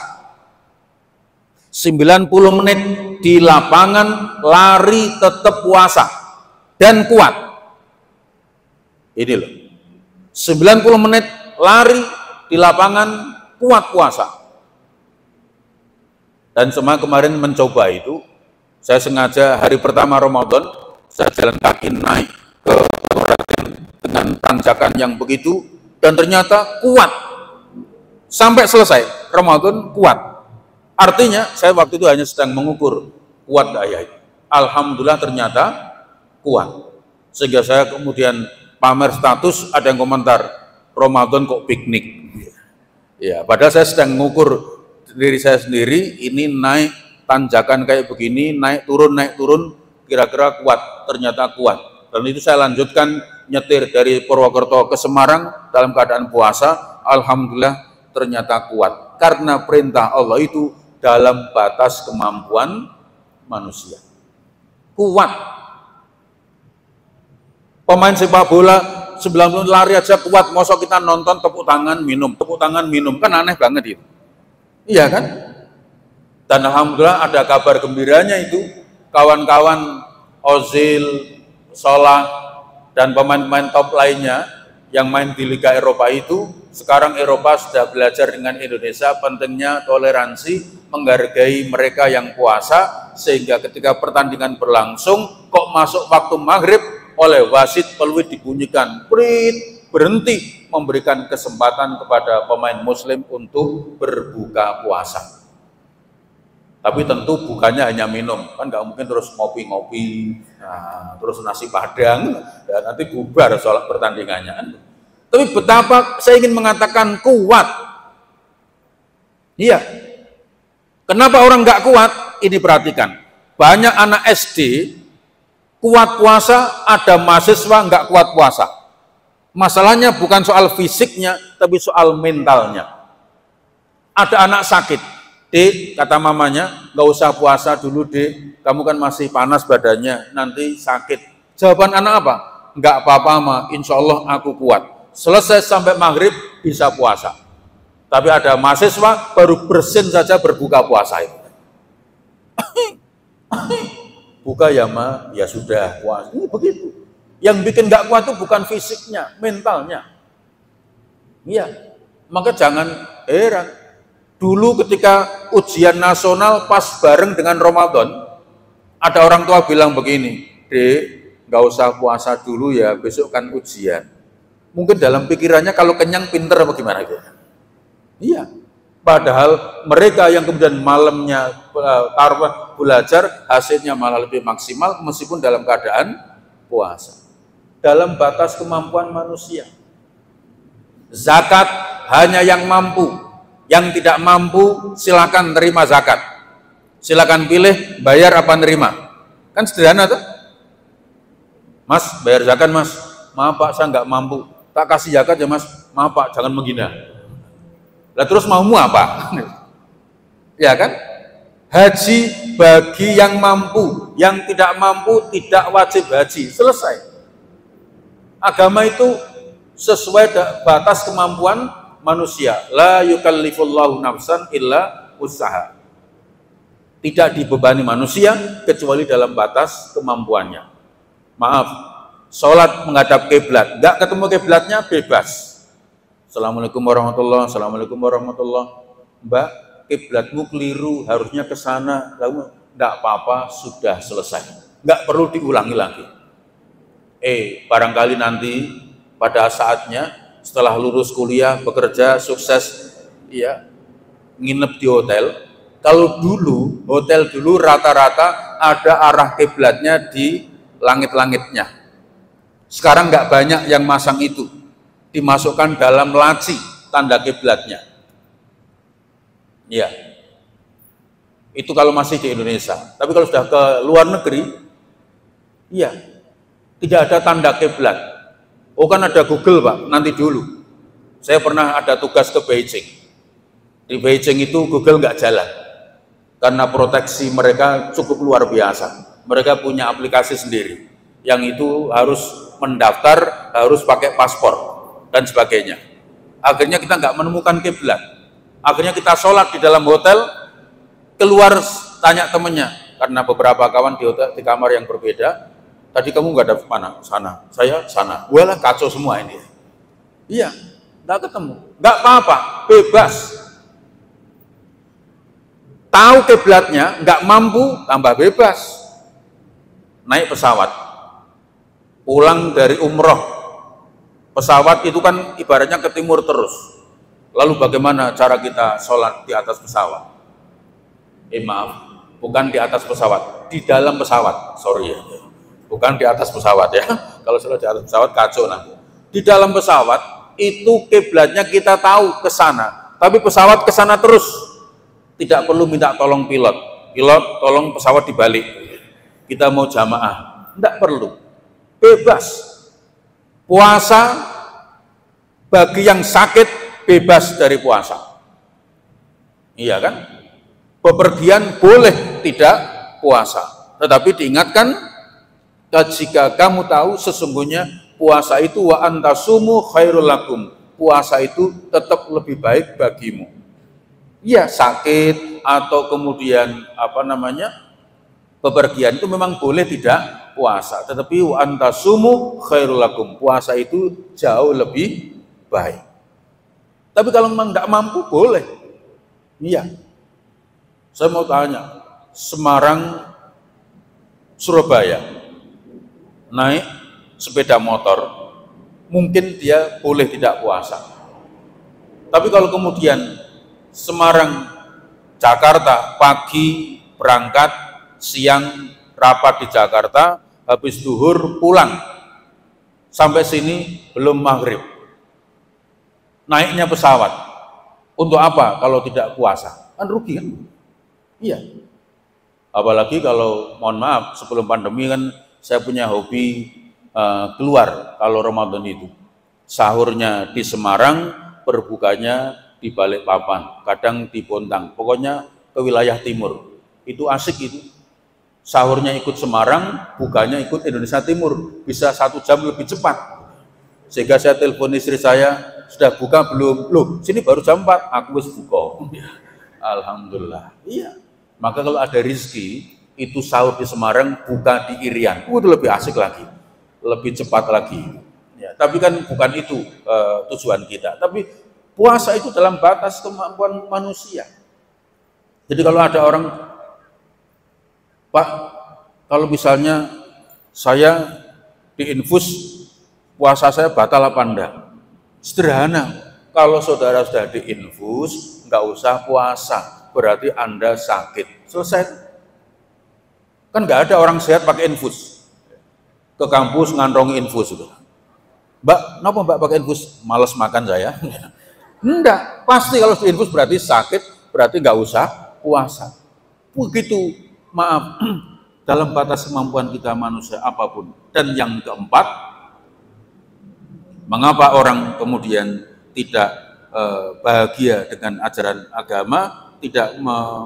90 menit di lapangan lari tetap puasa dan kuat. Ini loh, 90 menit lari di lapangan kuat puasa. Dan semua kemarin mencoba itu, saya sengaja hari pertama Ramadan, saya jalan kaki naik ke Raden dengan tanjakan yang begitu, dan ternyata kuat. Sampai selesai Ramadan kuat. Artinya saya waktu itu hanya sedang mengukur kuat gak ya. Alhamdulillah ternyata kuat. Sehingga saya kemudian pamer status, ada yang komentar, Ramadan kok piknik. Ya, padahal saya sedang mengukur diri saya sendiri, ini naik tanjakan kayak begini, naik turun, kira-kira kuat, ternyata kuat. Dan itu saya lanjutkan nyetir dari Purwokerto ke Semarang dalam keadaan puasa, alhamdulillah ternyata kuat. Karena perintah Allah itu dalam batas kemampuan manusia. Kuat. Pemain sepak bola 90 lari aja kuat, mosok kita nonton tepuk tangan minum, kan aneh banget itu. Iya kan? Dan alhamdulillah ada kabar gembiranya itu, kawan-kawan Ozil, Salah, dan pemain-pemain top lainnya yang main di Liga Eropa itu, sekarang Eropa sudah belajar dengan Indonesia pentingnya toleransi, menghargai mereka yang puasa, sehingga ketika pertandingan berlangsung, kok masuk waktu maghrib, oleh wasit peluit dibunyikan, prit, berhenti, memberikan kesempatan kepada pemain muslim untuk berbuka puasa. Tapi tentu bukannya hanya minum, kan nggak mungkin terus ngopi-ngopi, nah, terus nasi padang, dan nanti bubar sholat pertandingannya. Tapi betapa saya ingin mengatakan kuat. Iya. Kenapa orang nggak kuat? Ini perhatikan. Banyak anak SD kuat puasa, ada mahasiswa nggak kuat puasa. Masalahnya bukan soal fisiknya, tapi soal mentalnya. Ada anak sakit, Dek, kata mamanya, nggak usah puasa dulu, Dek. Kamu kan masih panas badannya, nanti sakit. Jawaban anak apa? Nggak apa-apa, Ma. Insya Allah aku kuat. Selesai sampai maghrib bisa puasa. Tapi ada mahasiswa baru bersin saja berbuka puasa itu. Buka ya, Ma. Ya sudah puasa. Ini begitu. Yang bikin nggak kuat itu bukan fisiknya, mentalnya. Iya. Maka jangan heran. Dulu ketika ujian nasional pas bareng dengan Ramadan, ada orang tua bilang begini, Dek, nggak usah puasa dulu ya, besok kan ujian. Mungkin dalam pikirannya kalau kenyang pinter apa gimana gitu. Iya. Padahal mereka yang kemudian malamnya belajar, hasilnya malah lebih maksimal meskipun dalam keadaan puasa. Dalam batas kemampuan manusia. Zakat hanya yang mampu. Yang tidak mampu silakan terima zakat. Silakan pilih bayar apa nerima. Kan sederhana tuh. Mas, bayar zakat, Mas. Maaf Pak, saya nggak mampu. Tak kasih zakat ya, Mas. Maaf Pak, jangan menghina. Lah terus maumu apa? Ya kan? Haji bagi yang mampu, yang tidak mampu tidak wajib haji. Selesai. Agama itu sesuai batas kemampuan manusia. La yukallifullahu nafsan illa usaha. Tidak dibebani manusia kecuali dalam batas kemampuannya. Maaf, sholat menghadap kiblat, nggak ketemu kiblatnya bebas. Assalamualaikum warahmatullahi wabarakatuh. Assalamualaikum warahmatullahi wabarakatuh. Mbak, kiblatmu keliru, harusnya ke sana. Lalu nggak apa-apa, sudah selesai. Nggak perlu diulangi lagi. Barangkali nanti pada saatnya setelah lulus kuliah, bekerja, sukses, ya, nginep di hotel. Kalau dulu, hotel dulu rata-rata ada arah kiblatnya di langit-langitnya. Sekarang nggak banyak yang masang itu. Dimasukkan dalam laci tanda kiblatnya. Ya, itu kalau masih di Indonesia. Tapi kalau sudah ke luar negeri, iya, tidak ada tanda kiblat. Oh kan ada Google Pak, nanti dulu. Saya pernah ada tugas ke Beijing. Di Beijing itu Google nggak jalan. Karena proteksi mereka cukup luar biasa. Mereka punya aplikasi sendiri. Yang itu harus mendaftar, harus pakai paspor, dan sebagainya. Akhirnya kita nggak menemukan kiblat. Akhirnya kita sholat di dalam hotel, keluar tanya temennya. Karena beberapa kawan di hotel, di kamar yang berbeda, tadi kamu nggak ada mana? Sana. Saya sana. Walah kacau semua ini. Iya, nggak ketemu. Nggak apa-apa, bebas. Tahu kiblatnya, nggak mampu, tambah bebas. Naik pesawat, pulang dari umroh. Pesawat itu kan ibaratnya ke timur terus. Lalu bagaimana cara kita sholat di atas pesawat? Maaf, bukan di atas pesawat, di dalam pesawat. Sorry ya. Bukan di atas pesawat ya. Kalau sudah di atas pesawat kacau nanti. Di dalam pesawat itu kiblatnya kita tahu ke sana, tapi pesawat ke sana terus. Tidak perlu minta tolong pilot. Pilot tolong pesawat dibalik. Kita mau jamaah. Tidak perlu. Bebas. Puasa bagi yang sakit bebas dari puasa. Iya kan? Bepergian boleh tidak puasa. Tetapi diingatkan, jika kamu tahu sesungguhnya puasa itu wa antasumu khairul lakum. Puasa itu tetap lebih baik bagimu. Iya, sakit atau kemudian bepergian itu memang boleh tidak puasa, tetapi wa antasumu khairul lakum. Puasa itu jauh lebih baik. Tapi kalau memang tidak mampu boleh. Iya. Saya mau tanya, Semarang Surabaya naik sepeda motor, mungkin dia boleh tidak puasa. Tapi kalau kemudian Semarang Jakarta, pagi berangkat, siang rapat di Jakarta, habis duhur pulang. Sampai sini belum maghrib. Naiknya pesawat. Untuk apa kalau tidak puasa? Kan rugi kan? Iya. Apalagi kalau, mohon maaf, sebelum pandemi kan saya punya hobi keluar kalau Ramadan itu. Sahurnya di Semarang, berbukanya di Balikpapan, kadang di Bontang, pokoknya ke wilayah timur. Itu asik itu. Sahurnya ikut Semarang, bukanya ikut Indonesia Timur, bisa 1 jam lebih cepat. Sehingga saya telepon istri saya, sudah buka belum? Loh, sini baru jam 4, aku wis buka. Alhamdulillah. Iya. Maka kalau ada rizki, itu sahur di Semarang, buka di Irian. Itu lebih asik lagi, lebih cepat lagi. Ya, tapi kan bukan itu tujuan kita. Tapi puasa itu dalam batas kemampuan manusia. Jadi kalau ada orang, Pak, kalau misalnya saya diinfus, puasa saya batal apa enggak? Sederhana, kalau saudara sudah diinfus, nggak usah puasa, berarti Anda sakit. Selesai. Kan nggak ada orang sehat pakai infus. Ke kampus ngantongi infus itu. Mbak, kenapa Mbak pakai infus? Males makan saya. Enggak, pasti kalau diinfus berarti sakit, berarti nggak usah puasa. Begitu, maaf, dalam batas kemampuan kita manusia apapun. Dan yang keempat, mengapa orang kemudian tidak bahagia dengan ajaran agama, tidak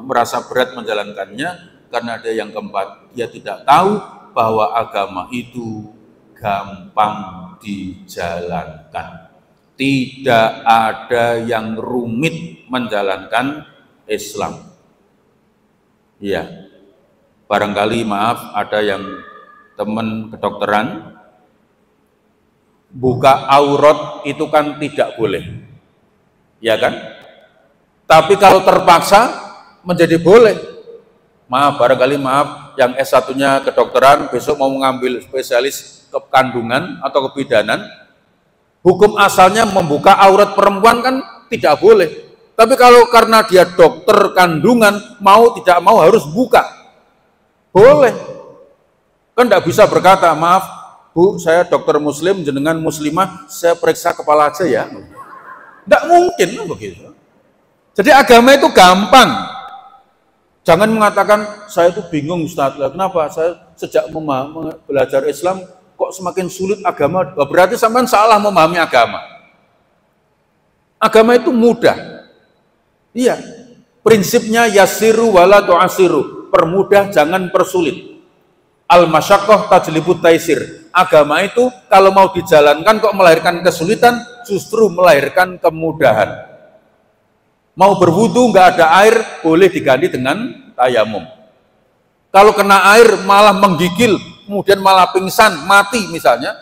merasa berat menjalankannya, karena ada yang keempat, dia tidak tahu bahwa agama itu gampang dijalankan. Tidak ada yang rumit menjalankan Islam. Iya, barangkali maaf ada yang teman kedokteran, buka aurat itu kan tidak boleh, ya kan? Tapi kalau terpaksa menjadi boleh. Maaf, barangkali maaf, yang S1-nya kedokteran besok mau mengambil spesialis kandungan atau kebidanan, hukum asalnya membuka aurat perempuan kan tidak boleh. Tapi kalau karena dia dokter kandungan, mau tidak mau harus buka, boleh. Kan tidak bisa berkata, maaf Bu, saya dokter muslim, jenengan muslimah, saya periksa kepala aja ya. Tidak mungkin begitu. Jadi agama itu gampang. Jangan mengatakan, saya itu bingung Ustaz, kenapa saya sejak belajar Islam kok semakin sulit agama, berarti sampean salah memahami agama. Agama itu mudah. Iya. Prinsipnya yasiru wala tu'asiru, permudah jangan persulit. Al-masyaqqah tajlibut taisir. Agama itu kalau mau dijalankan kok melahirkan kesulitan, justru melahirkan kemudahan. Mau berwudu nggak ada air, boleh diganti dengan tayamum. Kalau kena air malah menggigil, kemudian malah pingsan, mati misalnya,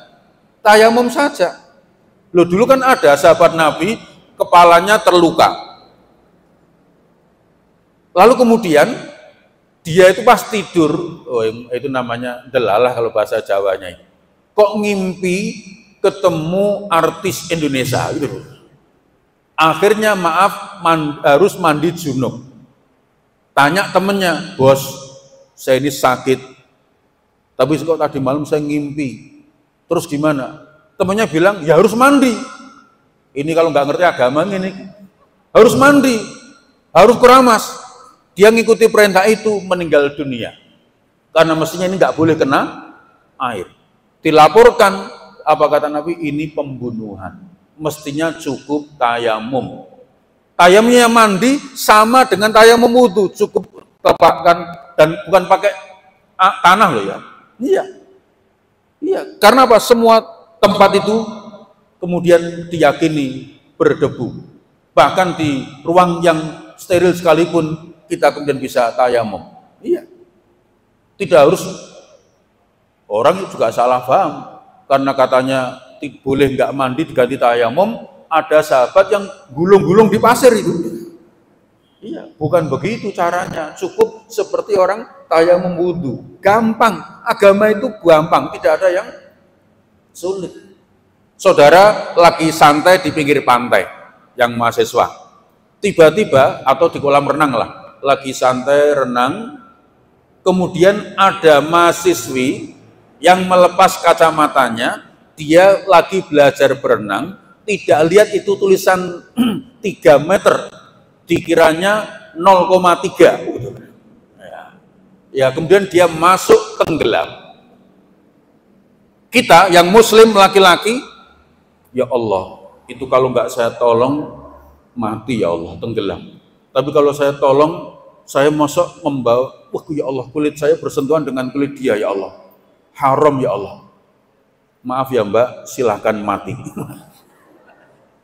tayamum saja. Loh, dulu kan ada sahabat Nabi, kepalanya terluka. Lalu kemudian, dia itu pas tidur, itu namanya delalah kalau bahasa Jawanya. Kok ngimpi ketemu artis Indonesia, gitu. Akhirnya maaf, harus mandi junub. Tanya temennya, bos, saya ini sakit, tapi kok tadi malam saya ngimpi, terus gimana? Temennya bilang, ya harus mandi. Ini kalau nggak ngerti agama ini, harus mandi, harus keramas. Dia ngikuti perintah itu, meninggal dunia. Karena mestinya ini nggak boleh kena air. Dilaporkan, apa kata Nabi, ini pembunuhan. Mestinya cukup tayamum. Tayamumnya mandi sama dengan tayamum wudu, cukup tepakkan dan bukan pakai tanah loh ya. Iya. Iya, karena apa? Semua tempat itu kemudian diyakini berdebu. Bahkan di ruang yang steril sekalipun kita kemudian bisa tayamum. Iya. Tidak harus, orang juga salah paham karena katanya boleh nggak mandi diganti tayamum, ada sahabat yang gulung-gulung di pasir itu. Iya, bukan begitu caranya. Cukup seperti orang tayamum wudu. Gampang, agama itu gampang, tidak ada yang sulit. Saudara lagi santai di pinggir pantai, yang mahasiswa, tiba-tiba atau di kolam renang lah, lagi santai renang, kemudian ada mahasiswi yang melepas kacamatanya, dia lagi belajar berenang, tidak lihat itu tulisan 3 meter, dikiranya 0,3. Ya, kemudian dia masuk tenggelam. Kita yang muslim laki-laki, ya Allah, itu kalau nggak saya tolong mati ya Allah, tenggelam. Tapi kalau saya tolong, saya masuk membawa, wah ya Allah, kulit saya bersentuhan dengan kulit dia ya Allah, haram ya Allah. Maaf ya Mbak, silahkan mati.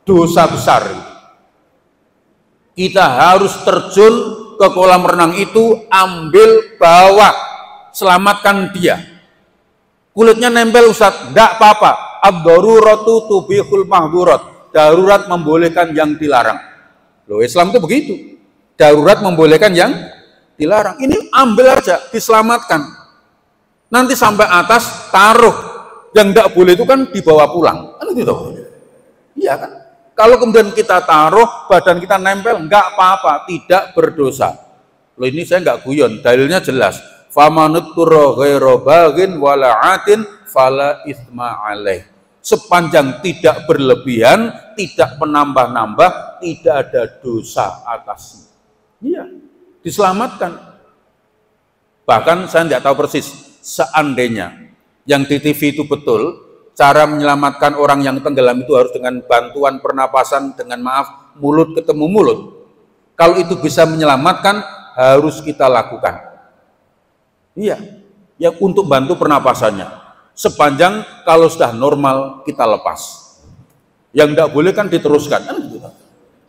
Dosa besar. Kita harus terjun ke kolam renang itu, ambil, bawa, selamatkan dia. Kulitnya nempel Ustaz, enggak apa-apa. Ad-daruratu tubihul mahdurat. Darurat membolehkan yang dilarang. Loh, Islam itu begitu. Darurat membolehkan yang dilarang. Ini ambil aja, diselamatkan. Nanti sampai atas taruh. Yang enggak boleh itu kan dibawa pulang. Kan gitu. Iya kan? Kalau kemudian kita taruh, badan kita nempel, enggak apa-apa, tidak berdosa. Loh, ini saya enggak guyon, dalilnya jelas. Famanutturra ghairu baghin wala 'atin fala itsma 'alaih. Sepanjang tidak berlebihan, tidak menambah-nambah, tidak ada dosa atasnya. Iya, diselamatkan. Bahkan saya tidak tahu persis, seandainya yang di TV itu betul, cara menyelamatkan orang yang tenggelam itu harus dengan bantuan pernapasan, dengan maaf, mulut ketemu mulut. Kalau itu bisa menyelamatkan, harus kita lakukan. Iya, yang untuk bantu pernapasannya. Sepanjang kalau sudah normal kita lepas. Yang tidak boleh kan diteruskan.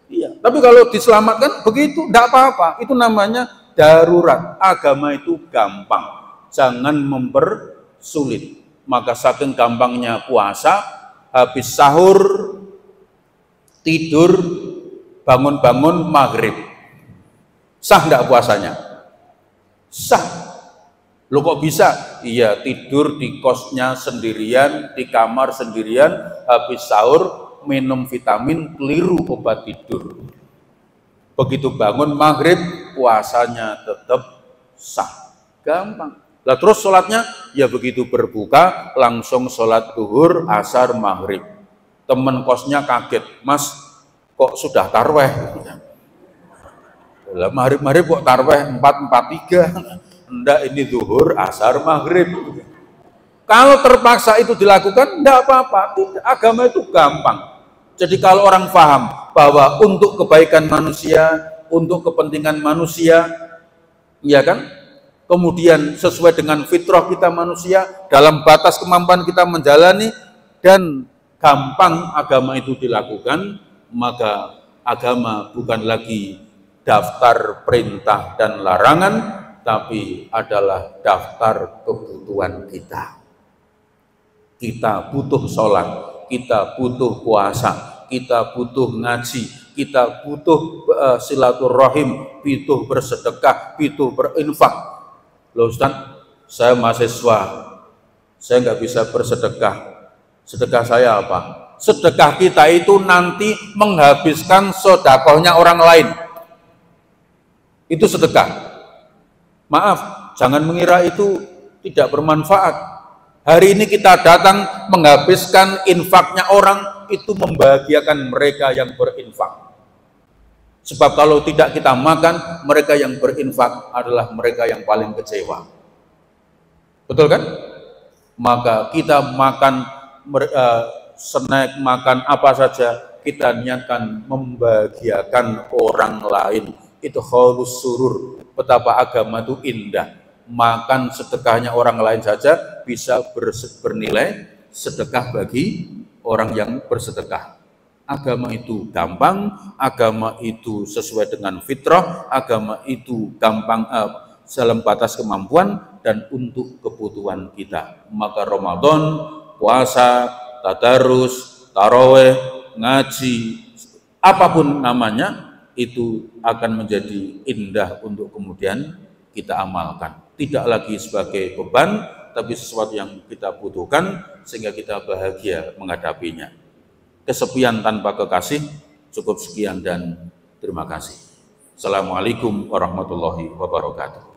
Iya. Tapi kalau diselamatkan begitu, tidak apa-apa. Itu namanya darurat. Agama itu gampang. Jangan mempersulit. Maka saking gampangnya puasa, habis sahur, tidur, bangun-bangun maghrib. Sah tidak puasanya? Sah. Lo kok bisa? Iya, tidur di kosnya sendirian, di kamar sendirian, habis sahur, minum vitamin, keliru obat tidur. Begitu bangun maghrib, puasanya tetap sah. Gampang. Lah terus sholatnya, ya begitu berbuka, langsung sholat duhur, asar, maghrib. Temen kosnya kaget, Mas, kok sudah tarweh? Lah maghrib kok tarweh 4-4-3? Enggak, ini zuhur, asar, maghrib. Kalau terpaksa itu dilakukan, enggak apa-apa. Agama itu gampang. Jadi kalau orang paham bahwa untuk kebaikan manusia, untuk kepentingan manusia, ya kan? Kemudian sesuai dengan fitrah kita manusia, dalam batas kemampuan kita menjalani, dan gampang agama itu dilakukan, maka agama bukan lagi daftar perintah dan larangan, tapi adalah daftar kebutuhan kita. Kita butuh sholat, kita butuh puasa, kita butuh ngaji, kita butuh silaturahim, butuh bersedekah, butuh berinfak. Loh Ustaz, saya mahasiswa, saya nggak bisa bersedekah. Sedekah saya apa? Sedekah kita itu nanti menghabiskan sedekahnya orang lain. Itu sedekah. Maaf, jangan mengira itu tidak bermanfaat. Hari ini kita datang menghabiskan infaknya orang, itu membahagiakan mereka yang berinfak. Sebab kalau tidak kita makan, mereka yang berinfak adalah mereka yang paling kecewa. Betul kan? Maka kita makan snack, makan apa saja, kita niatkan membahagiakan orang lain. Itu khaulus surur. Betapa agama itu indah. Makan sedekahnya orang lain saja bisa bernilai sedekah bagi orang yang bersedekah. Agama itu gampang, agama itu sesuai dengan fitrah, agama itu gampang dalam batas kemampuan dan untuk kebutuhan kita. Maka Ramadan, puasa, tadarus, taraweh, ngaji, apapun namanya, itu akan menjadi indah untuk kemudian kita amalkan. Tidak lagi sebagai beban, tapi sesuatu yang kita butuhkan sehingga kita bahagia menghadapinya. Kesepian tanpa kekasih. Cukup sekian dan terima kasih. Assalamualaikum warahmatullahi wabarakatuh.